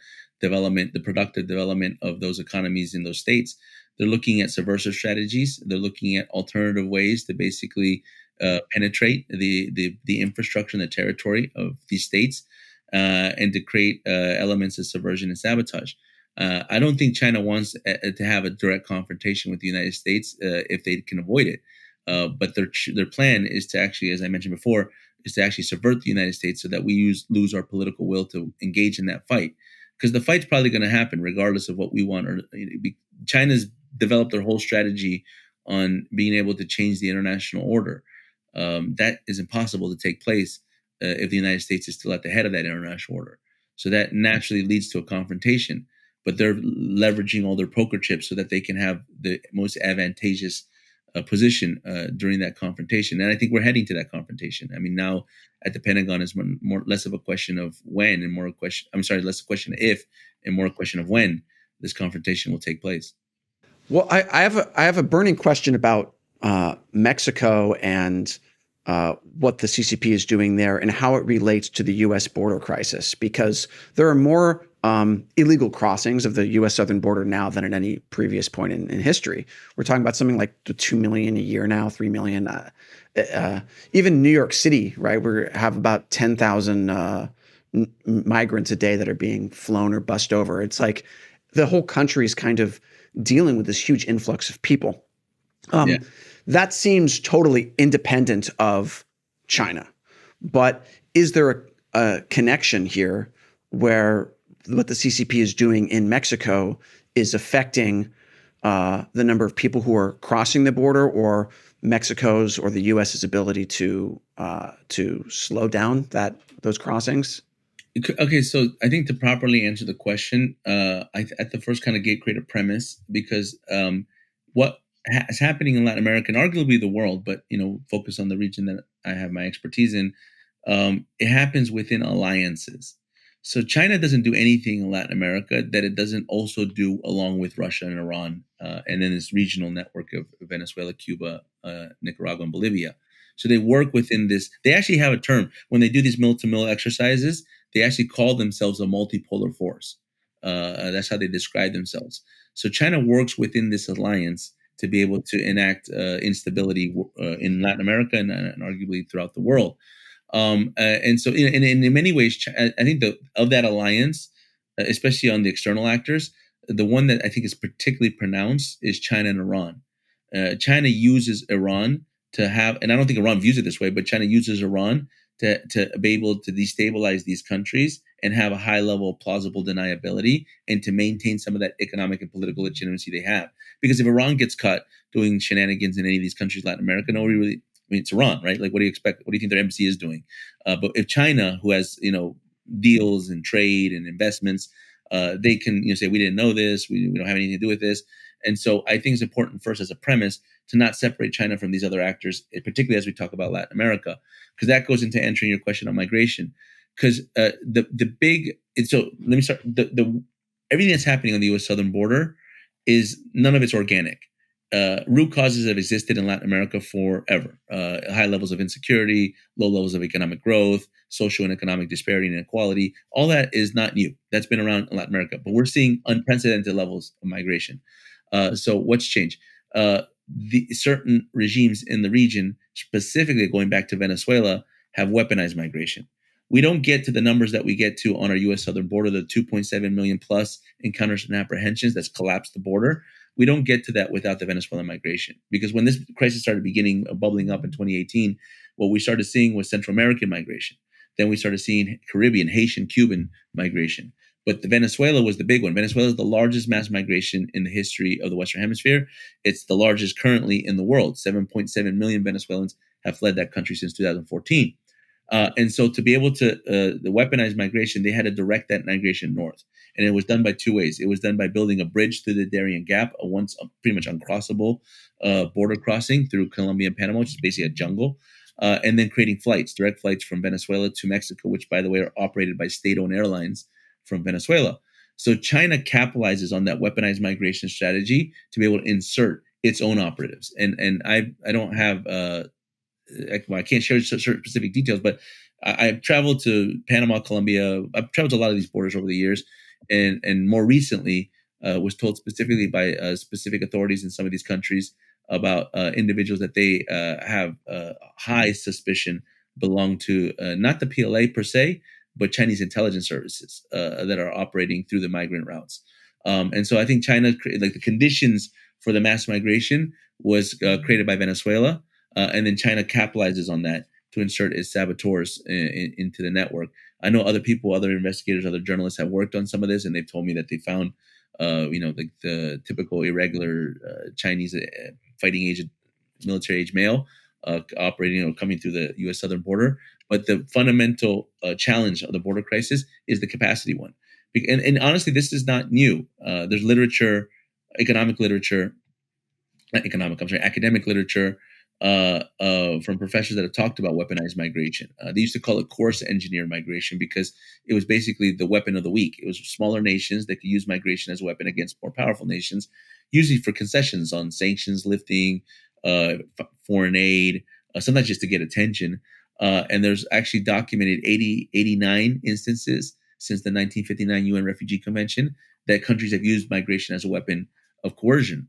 productive development of those economies in those states. They're looking at subversive strategies. They're looking at alternative ways to basically penetrate the infrastructure and the territory of these states, and to create elements of subversion and sabotage. I don't think China wants to have a direct confrontation with the United States if they can avoid it. But their plan is to actually, as I mentioned before, is to actually subvert the United States so that we lose our political will to engage in that fight. Because the fight's probably going to happen regardless of what we want. China's developed their whole strategy on being able to change the international order. That is impossible to take place if the United States is still at the head of that international order. So that naturally leads to a confrontation. But they're leveraging all their poker chips so that they can have the most advantageous position during that confrontation. And I think we're heading to that confrontation. I mean, now at the Pentagon is less of a question of when and less a question of if and more a question of when this confrontation will take place. Well, I have a burning question about Mexico and what the CCP is doing there and how it relates to the U.S. border crisis, because there are more illegal crossings of the U.S. southern border now than at any previous point in history. We're talking about something like 2 million a year now, 3 million. Even New York City, right? We have about 10,000 migrants a day that are being flown or bussed over. It's like the whole country is kind of dealing with this huge influx of people. Yeah. That seems totally independent of China. But is there a connection here where what the CCP is doing in Mexico is affecting the number of people who are crossing the border, or Mexico's or the U.S.'s ability to slow down those crossings? Okay, so I think to properly answer the question, at the first kind of create a premise, because what is happening in Latin America and arguably the world, but focus on the region that I have my expertise in, it happens within alliances. So China doesn't do anything in Latin America that it doesn't also do along with Russia and Iran, and then this regional network of Venezuela, Cuba, Nicaragua, and Bolivia. So they work within this. They actually have a term when they do these mill-to-mill exercises. They actually call themselves a multipolar force. That's how they describe themselves. So China works within this alliance to be able to enact instability in Latin America and arguably throughout the world. And so, in many ways, I think of that alliance, especially on the external actors, the one that I think is particularly pronounced is China and Iran. China uses Iran to have, and I don't think Iran views it this way, but China uses Iran to be able to destabilize these countries and have a high level of plausible deniability and to maintain some of that economic and political legitimacy they have. Because if Iran gets caught doing shenanigans in any of these countries, Latin America, nobody really, I mean, it's Iran, right? Like, what do you expect? What do you think their embassy is doing? But if China, who has, deals and trade and investments, they can, say, we didn't know this, we don't have anything to do with this. And so I think it's important first as a premise to not separate China from these other actors, particularly as we talk about Latin America, because that goes into answering your question on migration. Because so let me start. Everything that's happening on the U.S. southern border is none of it's organic. Root causes have existed in Latin America forever. High levels of insecurity, low levels of economic growth, social and economic disparity and inequality. All that is not new. That's been around in Latin America. But we're seeing unprecedented levels of migration. So what's changed? The certain regimes in the region, specifically going back to Venezuela, have weaponized migration. We don't get to the numbers that we get to on our U.S. southern border, the 2.7 million plus encounters and apprehensions that's collapsed the border. We don't get to that without the Venezuelan migration. Because when this crisis started bubbling up in 2018, what we started seeing was Central American migration. Then we started seeing Caribbean, Haitian, Cuban migration. But the Venezuela was the big one. Venezuela is the largest mass migration in the history of the Western Hemisphere. It's the largest currently in the world. 7.7 million Venezuelans have fled that country since 2014. And so to be able to the weaponized migration, they had to direct that migration north. And it was done by two ways. It was done by building a bridge through the Darien Gap, a once pretty much uncrossable border crossing through Colombia and Panama, which is basically a jungle. And then creating direct flights from Venezuela to Mexico, which, by the way, are operated by state-owned airlines from Venezuela. So China capitalizes on that weaponized migration strategy to be able to insert its own operatives. And I don't have I can't share certain specific details, but I've traveled to Panama, Colombia. I've traveled to a lot of these borders over the years, and more recently was told specifically by specific authorities in some of these countries about individuals that they have high suspicion belong to not the PLA per se, but Chinese intelligence services that are operating through the migrant routes. And so I think China, like the conditions for the mass migration was created by Venezuela. And then China capitalizes on that to insert its saboteurs into the network. I know other people, other investigators, other journalists have worked on some of this, and they've told me that they found, the typical irregular Chinese fighting age, military age male operating or coming through the U.S. southern border. But the fundamental challenge of the border crisis is the capacity one. And honestly, this is not new. There's literature, academic literature from professors that have talked about weaponized migration. They used to call it course engineer migration because it was basically the weapon of the weak. It was smaller nations that could use migration as a weapon against more powerful nations, usually for concessions on sanctions lifting, foreign aid, sometimes just to get attention. And there's actually documented 89 instances since the 1959 UN Refugee Convention that countries have used migration as a weapon of coercion.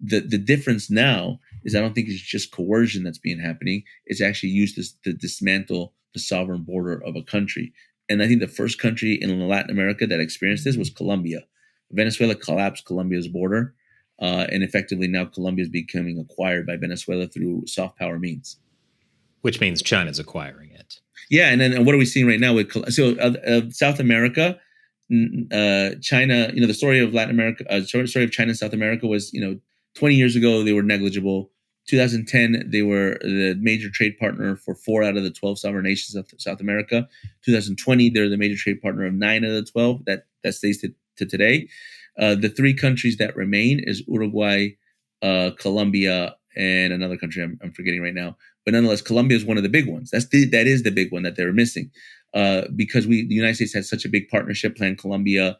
The difference now is I don't think it's just coercion that's being happening. It's actually used to dismantle the sovereign border of a country. And I think the first country in Latin America that experienced this was Colombia. Venezuela collapsed Colombia's border, and effectively now Colombia is becoming acquired by Venezuela through soft power means. Which means China's acquiring it. Yeah, and then what are we seeing right now with South America? China, the story of Latin America, story of China and South America was, 20 years ago they were negligible. 2010 they were the major trade partner for 4 out of the 12 sovereign nations of South America. 2020 they're the major trade partner of 9 out of the 12. That stays to today. The 3 countries that remain is Uruguay, Colombia, and another country I'm forgetting right now. But nonetheless, Colombia is one of the big ones. That is the big one that they're missing, because the United States has such a big partnership, Plan Colombia,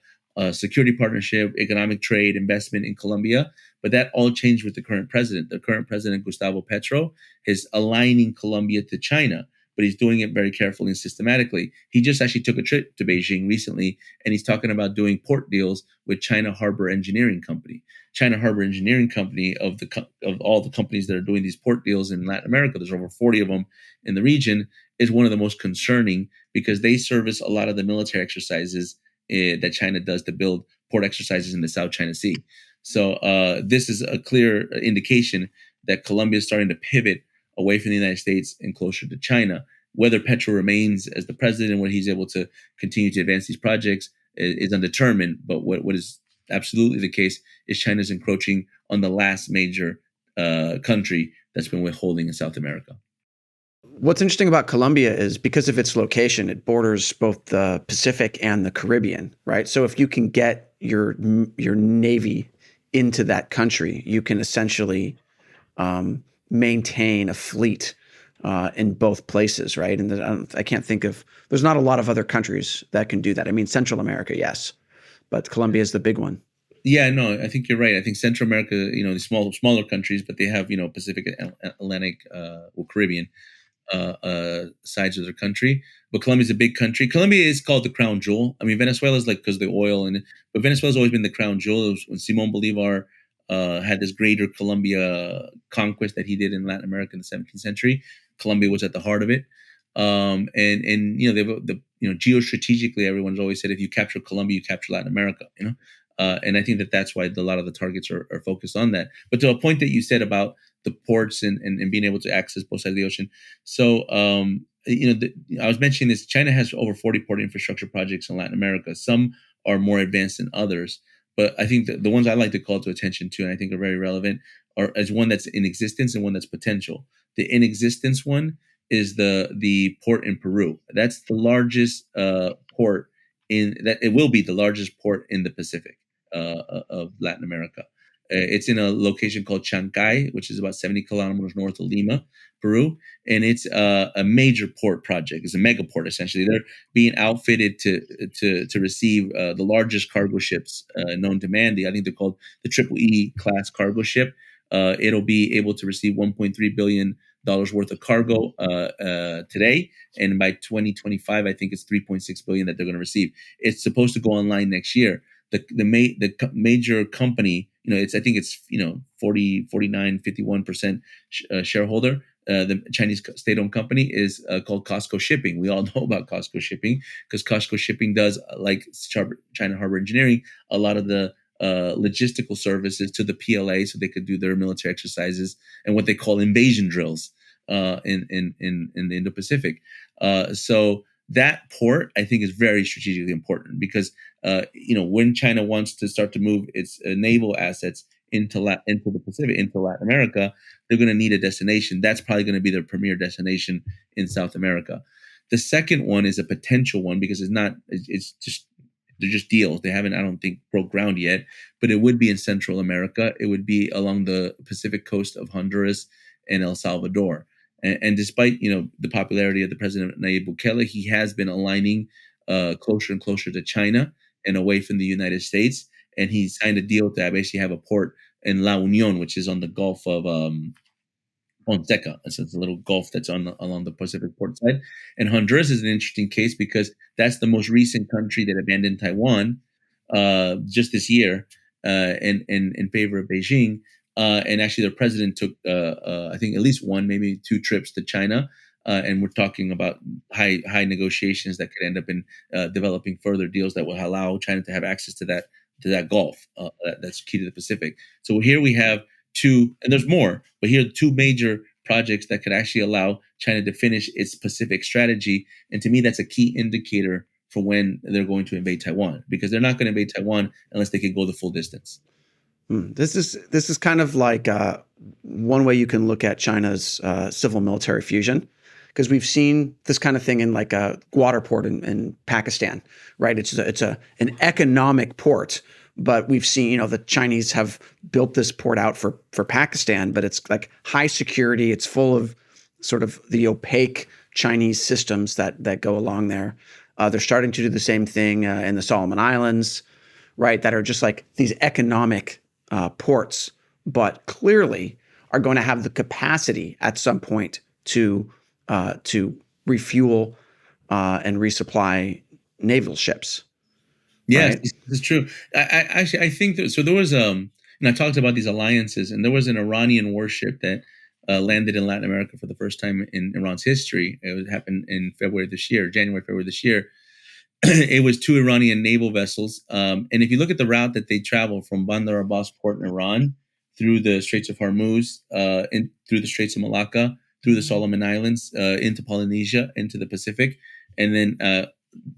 security partnership, economic trade, investment in Colombia. But that all changed with the current president. The current president, Gustavo Petro, is aligning Colombia to China, but he's doing it very carefully and systematically. He just actually took a trip to Beijing recently, and he's talking about doing port deals with China Harbor Engineering Company. China Harbor Engineering Company, of all the companies that are doing these port deals in Latin America, there's over 40 of them in the region, is one of the most concerning because they service a lot of the military exercises that China does to build port exercises in the South China Sea. So this is a clear indication that Colombia is starting to pivot away from the United States and closer to China. Whether Petro remains as the president and whether he's able to continue to advance these projects is undetermined. But what is absolutely the case is China's encroaching on the last major country that's been withholding in South America. What's interesting about Colombia is because of its location, it borders both the Pacific and the Caribbean, right? So if you can get your navy into that country, you can essentially maintain a fleet in both places, right? And I can't think of, there's not a lot of other countries that can do that. I mean, Central America, yes, but Colombia is the big one. Yeah, no, I think you're right. I think Central America, the smaller countries, but they have, Pacific, Atlantic, or Caribbean sides of their country. But Colombia is a big country. Colombia is called the crown jewel. I mean, Venezuela is like because of the oil, but Venezuela's always been the crown jewel. It was when Simón Bolívar had this greater Colombia conquest that he did in Latin America in the 17th century. Colombia was at the heart of it. And geostrategically, everyone's always said if you capture Colombia, you capture Latin America. And I think that's why a lot of the targets are focused on that. But to a point that you said about the ports and being able to access both sides of the ocean. So, I was mentioning this. China has over 40 port infrastructure projects in Latin America. Some are more advanced than others. But I think the ones I like to call to attention to, and I think are very relevant, is one that's in existence and one that's potential. The in existence one is the port in Peru. That's the largest port it will be the largest port in the Pacific of Latin America. It's in a location called Chancay, which is about 70 kilometers north of Lima, Peru, and it's a major port project. It's a mega port essentially. They're being outfitted to receive the largest cargo ships known to man. I think they're called the Triple E class cargo ship. It'll be able to receive $1.3 billion worth of cargo today, and by 2025, I think it's $3.6 billion that they're going to receive. It's supposed to go online next year. The major company, I think it's 49-51% shareholder. The Chinese state-owned company is called COSCO Shipping. We all know about COSCO Shipping because COSCO Shipping does, like China Harbor Engineering, a lot of the logistical services to the PLA so they could do their military exercises and what they call invasion drills in the Indo-Pacific. So that port, I think, is very strategically important because, when China wants to start to move its naval assets into the Pacific, into Latin America, they're going to need a destination. That's probably going to be their premier destination in South America. The second one is a potential one because they're just deals. They haven't, I don't think, broke ground yet, but it would be in Central America. It would be along the Pacific coast of Honduras and El Salvador. And despite, the popularity of the president, Nayib Bukele, he has been aligning closer and closer to China and away from the United States. And he signed a deal to basically have a port in La Union, which is on the Gulf of Fonseca. It's a little gulf that's along the Pacific port side. And Honduras is an interesting case because that's the most recent country that abandoned Taiwan just this year in favor of Beijing. And actually, their president took, I think, at least one, maybe two trips to China. And we're talking about high negotiations that could end up in developing further deals that will allow China to have access to that Gulf that's key to the Pacific. So here we have two, and there's more, but here are two major projects that could actually allow China to finish its Pacific strategy. And to me, that's a key indicator for when they're going to invade Taiwan, because they're not going to invade Taiwan unless they can go the full distance. This is kind of like one way you can look at China's civil military fusion, because we've seen this kind of thing in like a water port in Pakistan, right? It's an economic port, but we've seen, the Chinese have built this port out for Pakistan, but it's like high security. It's full of sort of the opaque Chinese systems that go along there. They're starting to do the same thing in the Solomon Islands, right? That are just like these economic ports, but clearly are going to have the capacity at some point to refuel and resupply naval ships. Yes, right? this is true. I think that, so there was and I talked about these alliances, and there was an Iranian warship that landed in Latin America for the first time in Iran's history. Happened in January, February this year. It was two Iranian naval vessels. And if you look at the route that they travel from Bandar Abbas port in Iran through the Straits of Hormuz, through the Straits of Malacca, through the Solomon Islands, into Polynesia, into the Pacific, and then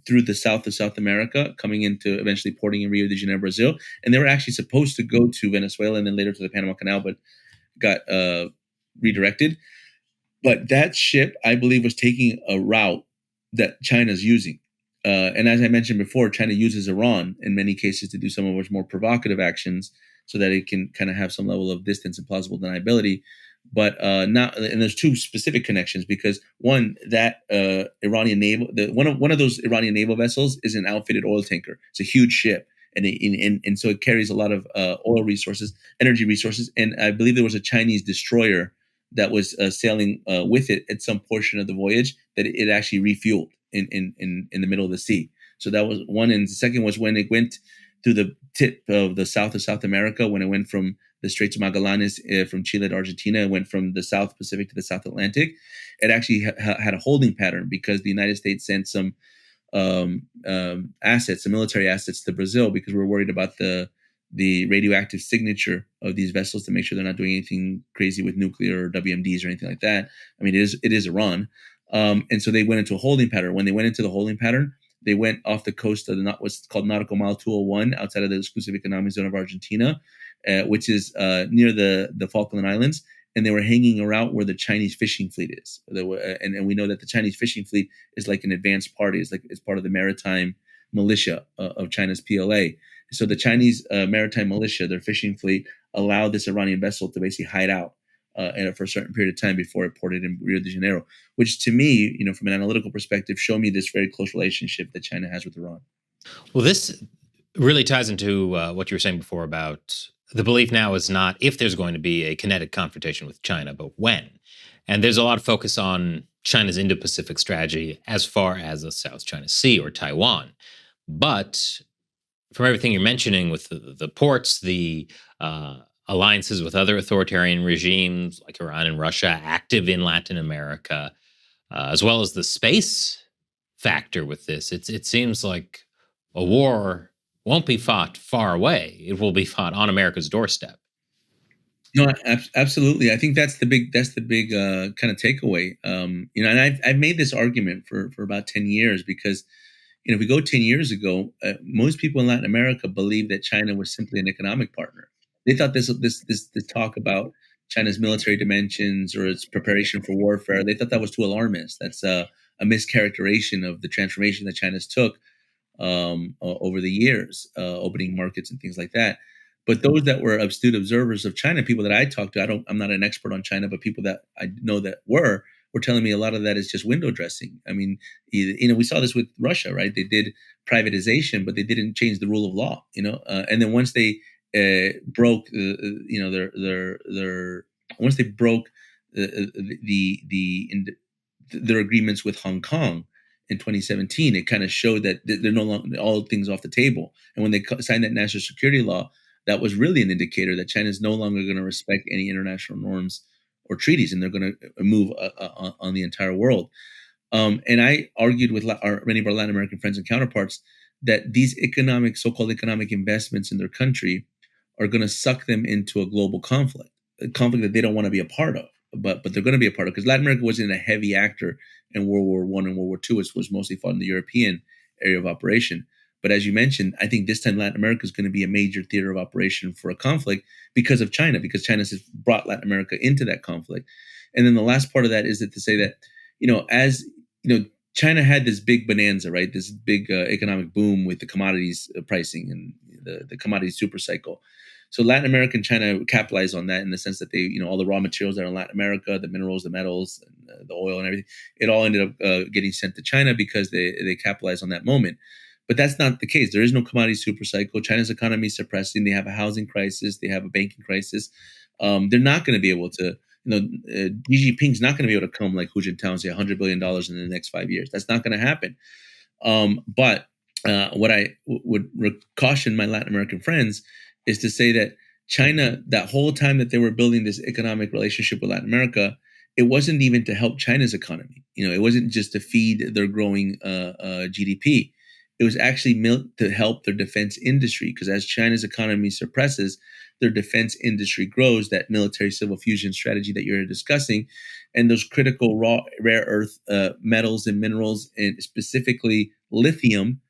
through the south of South America, coming into eventually porting in Rio de Janeiro, Brazil. And they were actually supposed to go to Venezuela and then later to the Panama Canal, but got redirected. But that ship, I believe, was taking a route that China's using. And as I mentioned before, China uses Iran in many cases to do some of its more provocative actions so that it can kind of have some level of distance and plausible deniability. But not, and there's two specific connections, because one, that Iranian naval, one of those Iranian naval vessels is an outfitted oil tanker. It's a huge ship, and so it carries a lot of oil resources, energy resources, and I believe there was a Chinese destroyer that was sailing with it at some portion of the voyage that it actually refueled in the middle of the sea. So that was one, and the second was when it went through the tip of the south of South America, when it went from the Straits of Magallanes from Chile to Argentina, it went from the South Pacific to the South Atlantic. It actually had a holding pattern because the United States sent some assets, some military assets to Brazil, because we were worried about the radioactive signature of these vessels to make sure they're not doing anything crazy with nuclear or WMDs or anything like that. I mean, it is Iran. And so they went into a holding pattern. When they went into the holding pattern, they went off the coast of what's called Nautical Mile 201, outside of the exclusive economic zone of Argentina, which is near the Falkland Islands. And they were hanging around where the Chinese fishing fleet is. And we know that the Chinese fishing fleet is like an advanced party. It's part of the maritime militia of China's PLA. So the Chinese maritime militia, their fishing fleet, allowed this Iranian vessel to basically hide out for a certain period of time before it ported in Rio de Janeiro, which to me, from an analytical perspective, show me this very close relationship that China has with Iran. Well, this really ties into what you were saying before about the belief now is not if there's going to be a kinetic confrontation with China, but when. And there's a lot of focus on China's Indo-Pacific strategy as far as the South China Sea or Taiwan. But from everything you're mentioning with the ports, the alliances with other authoritarian regimes like Iran and Russia, active in Latin America, as well as the space factor with this, it seems like a war won't be fought far away. It will be fought on America's doorstep. No, absolutely. I think that's the big kind of takeaway. And I've made this argument for about 10 years, because if we go 10 years ago, most people in Latin America believed that China was simply an economic partner. They thought this talk about China's military dimensions or its preparation for warfare, they thought that was too alarmist. That's a mischaracterization of the transformation that China's took over the years, opening markets and things like that. But those that were astute observers of China, people that I talked to, I'm not an expert on China, but people that I know that were telling me a lot of that is just window dressing. I mean, we saw this with Russia, right? They did privatization, but they didn't change the rule of law, and then once they broke, once they broke their agreements with Hong Kong in 2017, it kind of showed that they're no longer all things off the table. And when they signed that national security law, that was really an indicator that China is no longer going to respect any international norms or treaties, and they're going to move on the entire world. And I argued with many of our Latin American friends and counterparts that these so-called economic investments in their country are going to suck them into a global conflict, a conflict that they don't want to be a part of, but they're going to be a part of, because Latin America wasn't a heavy actor in World War I and World War II. It was mostly fought in the European area of operation. But as you mentioned, I think this time Latin America is going to be a major theater of operation for a conflict because of China, because China has brought Latin America into that conflict. And then the last part of that is that to say that, as China had this big bonanza, right? This big economic boom with the commodities pricing and the commodity super cycle. So Latin America and China capitalized on that in the sense that they, all the raw materials that are in Latin America, the minerals, the metals, and the oil and everything, it all ended up getting sent to China because they capitalized on that moment. But that's not the case. There is no commodity super cycle. China's economy is suppressing. They have a housing crisis. They have a banking crisis. They're not going to be able to, Xi Jinping's not going to be able to come like Hu Jintao and say $100 billion in the next 5 years. That's not going to happen. But what I would caution my Latin American friends is to say that China, that whole time that they were building this economic relationship with Latin America, it wasn't even to help China's economy. It wasn't just to feed their growing GDP. It was actually to help their defense industry, because as China's economy suppresses, their defense industry grows, that military civil fusion strategy that you're discussing, and those critical rare earth metals and minerals, and specifically lithium,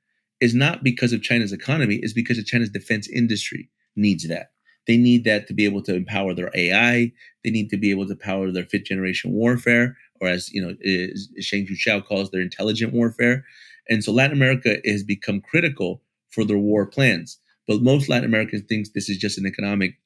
is not because of China's economy, it's because of China's defense industry needs that. They need that to be able to empower their AI. They need to be able to power their fifth generation warfare, or as Shang Zhuchao calls their intelligent warfare. And so Latin America has become critical for their war plans. But most Latin Americans think this is just an economic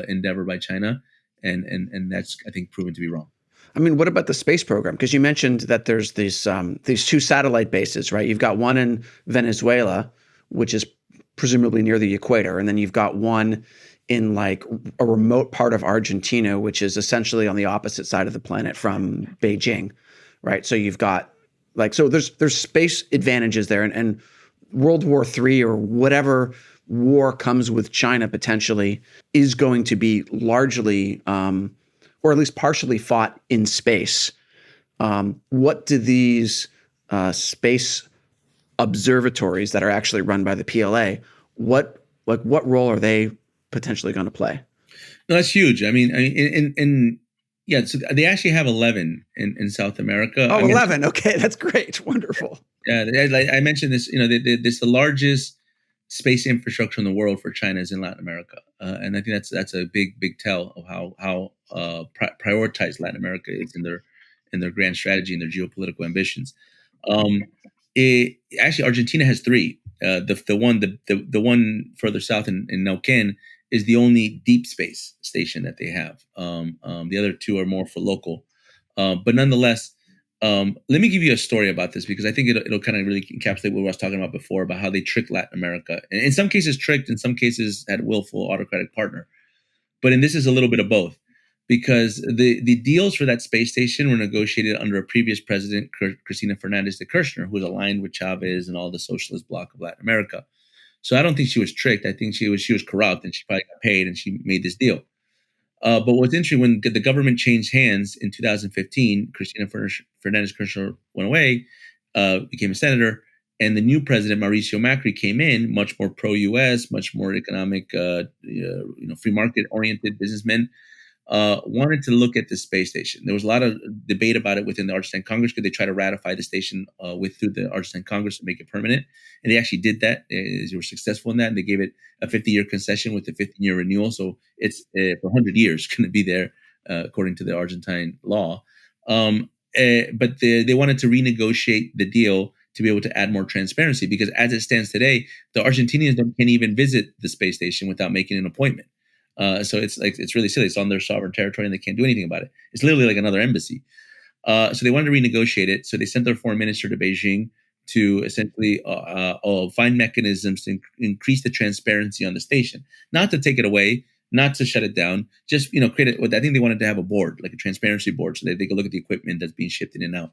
endeavor by China, and that's, I think, proven to be wrong. I mean, what about the space program? Because you mentioned that there's these two satellite bases, right? You've got one in Venezuela, which is presumably near the equator, and then you've got one in like a remote part of Argentina, which is essentially on the opposite side of the planet from Beijing, right? So you've got there's space advantages there, and World War III or whatever war comes with China potentially is going to be largely, or at least partially, fought in space. What do these space observatories that are actually run by the PLA, what role are they potentially going to play? No, that's huge. I mean, yeah, so they actually have 11 in South America. Oh, 11. Okay, that's great. Wonderful. Yeah, I mentioned this, this the largest space infrastructure in the world for China is in Latin America. And I think that's a big tell of how prioritized Latin America is in their grand strategy and their geopolitical ambitions. Actually, Argentina has 3. The one further south in Neuquén is the only deep space station that they have. The other 2 are more for local. But nonetheless, let me give you a story about this, because I think it'll kind of really encapsulate what I was talking about before, about how they tricked Latin America. And in some cases tricked, in some cases had a willful autocratic partner. But in this is a little bit of both, because the deals for that space station were negotiated under a previous president, Cristina Fernandez de Kirchner, who was aligned with Chavez and all the socialist bloc of Latin America. So I don't think she was tricked. I think she was corrupt, and she probably got paid, and she made this deal. But what's interesting, when the government changed hands in 2015, Cristina Fernandez Kirchner went away, became a senator, and the new president, Mauricio Macri, came in, much more pro-U.S., much more economic, free market-oriented businessman, wanted to look at the space station. There was a lot of debate about it within the Argentine Congress. Could they try to ratify the station through the Argentine Congress to make it permanent? And they actually did that. They were successful in that, and they gave it a 50-year concession with a 15-year renewal. So it's for 100 years going to be there, according to the Argentine law. But they wanted to renegotiate the deal to be able to add more transparency, because as it stands today, the Argentinians can't even visit the space station without making an appointment. So it's really silly. It's on their sovereign territory, and they can't do anything about it. It's literally like another embassy. So they wanted to renegotiate it. So they sent their foreign minister to Beijing to essentially find mechanisms to increase the transparency on the station, not to take it away, not to shut it down, just create it. I think they wanted to have a board, like a transparency board, so that they could look at the equipment that's being shipped in and out.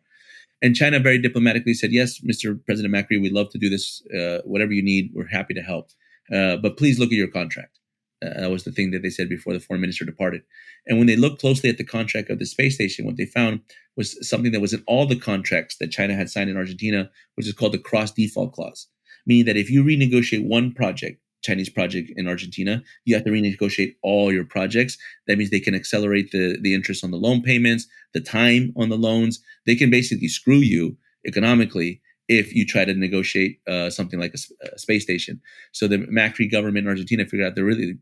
And China very diplomatically said, yes, Mr. President Macri, we'd love to do this. Whatever you need, we're happy to help. But please look at your contract. That was the thing that they said before the foreign minister departed. And when they looked closely at the contract of the space station, what they found was something that was in all the contracts that China had signed in Argentina, which is called the cross default clause, meaning that if you renegotiate one project, Chinese project in Argentina, you have to renegotiate all your projects. That means they can accelerate the interest on the loan payments, the time on the loans. They can basically screw you economically if you try to negotiate something like a space station. So the Macri government in Argentina figured out they're really,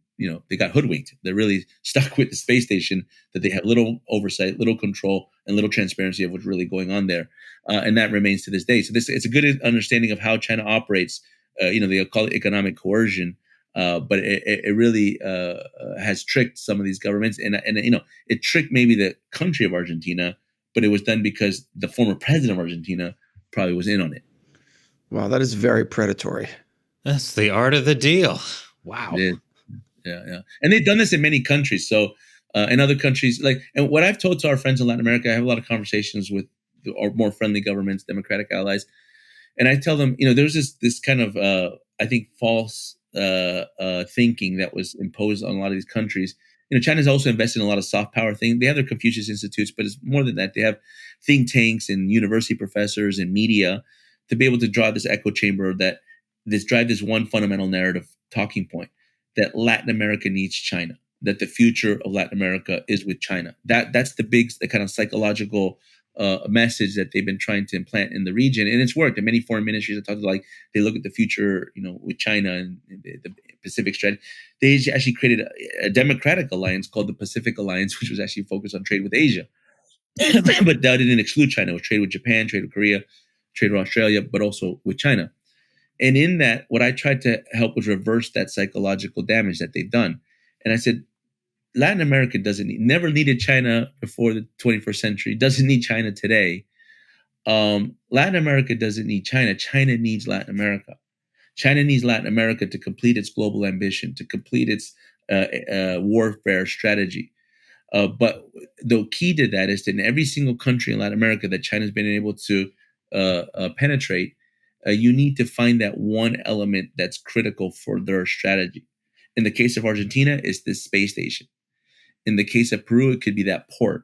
they got hoodwinked. They're really stuck with the space station, that they have little oversight, little control, and little transparency of what's really going on there. And that remains to this day. So it's a good understanding of how China operates. They call it economic coercion, but it really has tricked some of these governments, and it tricked maybe the country of Argentina, but it was done because the former president of Argentina probably was in on it. Wow, that is very predatory. That's the art of the deal. Wow. Yeah. And they've done this in many countries. So in other countries, and what I've told to our friends in Latin America, I have a lot of conversations with our more friendly governments, democratic allies. And I tell them, there's this kind of, I think, false thinking that was imposed on a lot of these countries. China's also invested in a lot of soft power things. They have their Confucius Institutes, but it's more than that. They have think tanks and university professors and media to be able to draw this echo chamber drive this one fundamental narrative talking point, that Latin America needs China, that the future of Latin America is with China. That's the kind of psychological message that they've been trying to implant in the region, and it's worked. And many foreign ministries have talked they look at the future, with China and the Pacific strategy. They actually created a democratic alliance called the Pacific Alliance, which was actually focused on trade with Asia, but that didn't exclude China. It was trade with Japan, trade with Korea, trade with Australia, but also with China. And in that, what I tried to help was reverse that psychological damage that they've done. And I said, Latin America never needed China before the 21st century, doesn't need China today. Latin America doesn't need China. China needs Latin America. China needs Latin America to complete its global ambition, to complete its warfare strategy. But the key to that is that in every single country in Latin America that China's been able to penetrate, you need to find that one element that's critical for their strategy. In the case of Argentina, it's this space station. In the case of Peru, it could be that port.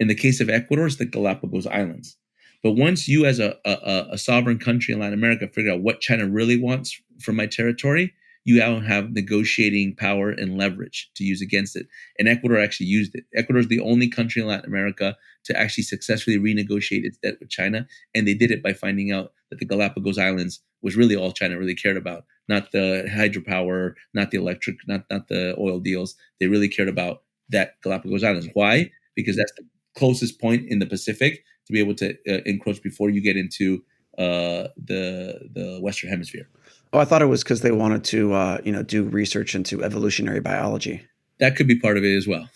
In the case of Ecuador, it's the Galapagos Islands. But once you, as a sovereign country in Latin America, figure out what China really wants from my territory, you now have negotiating power and leverage to use against it. And Ecuador actually used it. Ecuador is the only country in Latin America to actually successfully renegotiate its debt with China. And they did it by finding out that the Galapagos Islands was really all China really cared about, not the hydropower, not the electric, not the oil deals. They really cared about that Galapagos Islands. Why? Because that's the closest point in the Pacific to be able to encroach before you get into the Western Hemisphere. Oh, I thought it was because they wanted to, do research into evolutionary biology. That could be part of it as well,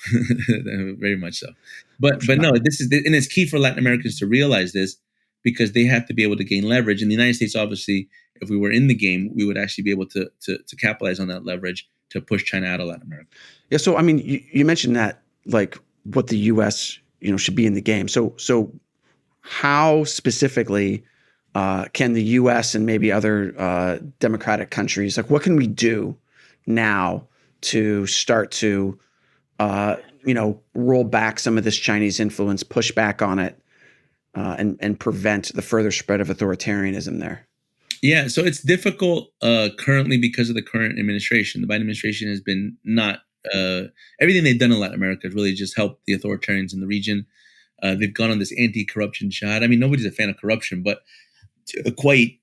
very much so. But no, and it's key for Latin Americans to realize this, because they have to be able to gain leverage. In the United States, obviously, if we were in the game, we would actually be able to capitalize on that leverage to push China out of Latin America. Yeah. So I mean, you mentioned that, like, what the U.S. Should be in the game. So how specifically can the U.S. and maybe other democratic countries, like, what can we do now to start to roll back some of this Chinese influence, push back on it, and prevent the further spread of authoritarianism there? Yeah, so it's difficult currently because of the current administration. The Biden administration has been not everything they've done in Latin America has really just helped the authoritarians in the region. They've gone on this anti-corruption jihad. I mean, nobody's a fan of corruption, but a quite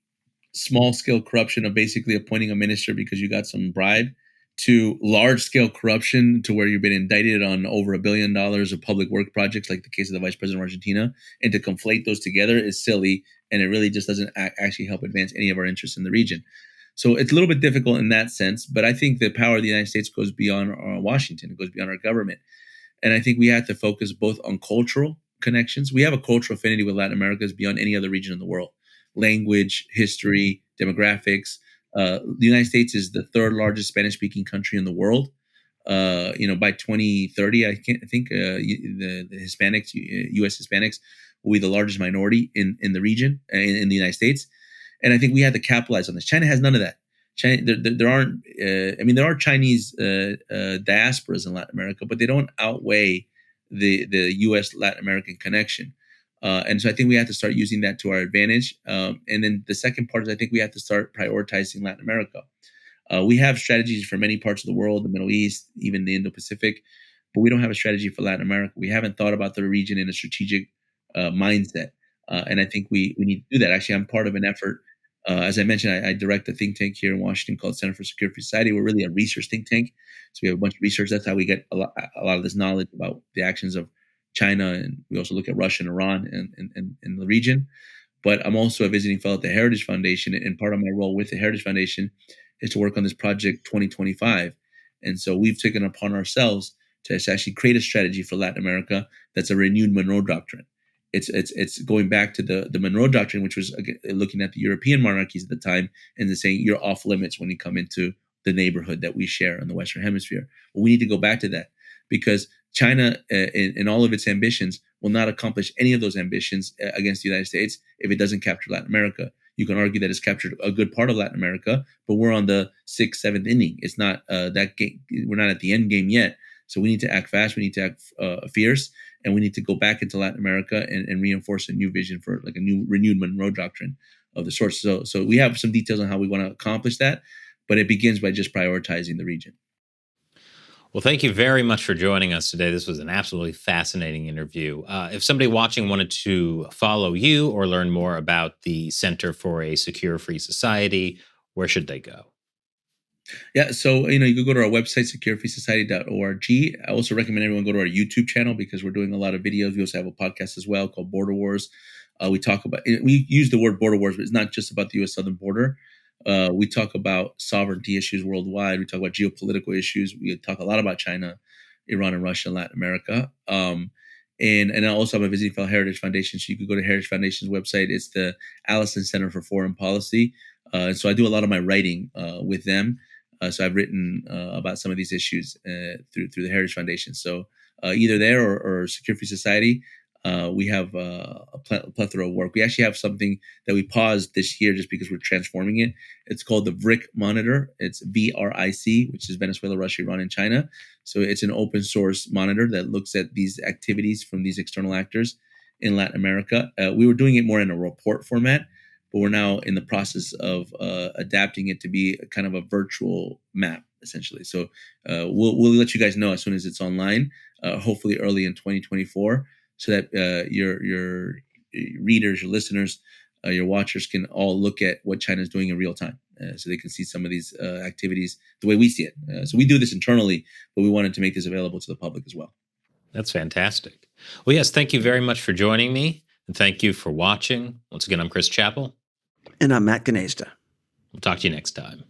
small-scale corruption of basically appointing a minister because you got some bribe, to large-scale corruption to where you've been indicted on over $1 billion of public work projects, like the case of the vice president of Argentina. And to conflate those together is silly, and it really just doesn't actually help advance any of our interests in the region. So it's a little bit difficult in that sense, but I think the power of the United States goes beyond Washington. It goes beyond our government. And I think we have to focus both on cultural connections. We have a cultural affinity with Latin America beyond any other region in the world. Language, history, demographics. The United States is the third largest Spanish-speaking country in the world. By 2030, I think the Hispanics, U.S. Hispanics, will be the largest minority in the region, in the United States. And I think we have to capitalize on this. China has none of that. China, there aren't. There are Chinese diasporas in Latin America, but they don't outweigh the U.S. Latin American connection. And so I think we have to start using that to our advantage. And then the second part is I think we have to start prioritizing Latin America. We have strategies for many parts of the world, the Middle East, even the Indo-Pacific, but we don't have a strategy for Latin America. We haven't thought about the region in a strategic mindset. And I think we need to do that. Actually, I'm part of an effort. As I mentioned, I direct a think tank here in Washington called Center for Secure Free Society. We're really a research think tank. So we have a bunch of research. That's how we get a lot of this knowledge about the actions of China. And we also look at Russia and Iran in the region. But I'm also a visiting fellow at the Heritage Foundation. And part of my role with the Heritage Foundation is to work on this project 2025. And so we've taken upon ourselves to actually create a strategy for Latin America that's a renewed Monroe Doctrine. It's going back to the Monroe Doctrine, which was looking at the European monarchies at the time and saying you're off limits when you come into the neighborhood that we share in the Western Hemisphere. Well, we need to go back to that because China, in all of its ambitions, will not accomplish any of those ambitions against the United States if it doesn't capture Latin America. You can argue that it's captured a good part of Latin America, but we're on the 6th, 7th inning. It's not that game. We're not at the end game yet. So we need to act fast. We need to act fierce, and we need to go back into Latin America and reinforce a new vision for like a new renewed Monroe Doctrine of the sort. So we have some details on how we want to accomplish that, but it begins by just prioritizing the region. Well, thank you very much for joining us today. This was an absolutely fascinating interview. If somebody watching wanted to follow you or learn more about the Center for a Secure Free Society, where should they go? Yeah, so you can go to our website, securefreesociety.org. I also recommend everyone go to our YouTube channel because we're doing a lot of videos. We also have a podcast as well called Border Wars. We use the word border wars, but it's not just about the U.S. southern border. We talk about sovereignty issues worldwide. We talk about geopolitical issues. We talk a lot about China, Iran, and Russia, and Latin America. And I also have a visiting fellow Heritage Foundation. So you could go to Heritage Foundation's website. It's the Allison Center for Foreign Policy. And so I do a lot of my writing with them. So I've written about some of these issues through the Heritage Foundation. So either there or Secure Free Society, we have a plethora of work. We actually have something that we paused this year just because we're transforming it. It's called the VRIC Monitor. It's VRIC, which is Venezuela, Russia, Iran, and China. So it's an open source monitor that looks at these activities from these external actors in Latin America. We were doing it more in a report format, but we're now in the process of adapting it to be a kind of a virtual map, essentially. So we'll let you guys know as soon as it's online, hopefully early in 2024, so that your readers, your listeners, your watchers can all look at what China's doing in real time, so they can see some of these activities the way we see it. So we do this internally, but we wanted to make this available to the public as well. That's fantastic. Well, yes, thank you very much for joining me, and thank you for watching. Once again, I'm Chris Chappell. And I'm Matt Gnazda. We'll talk to you next time.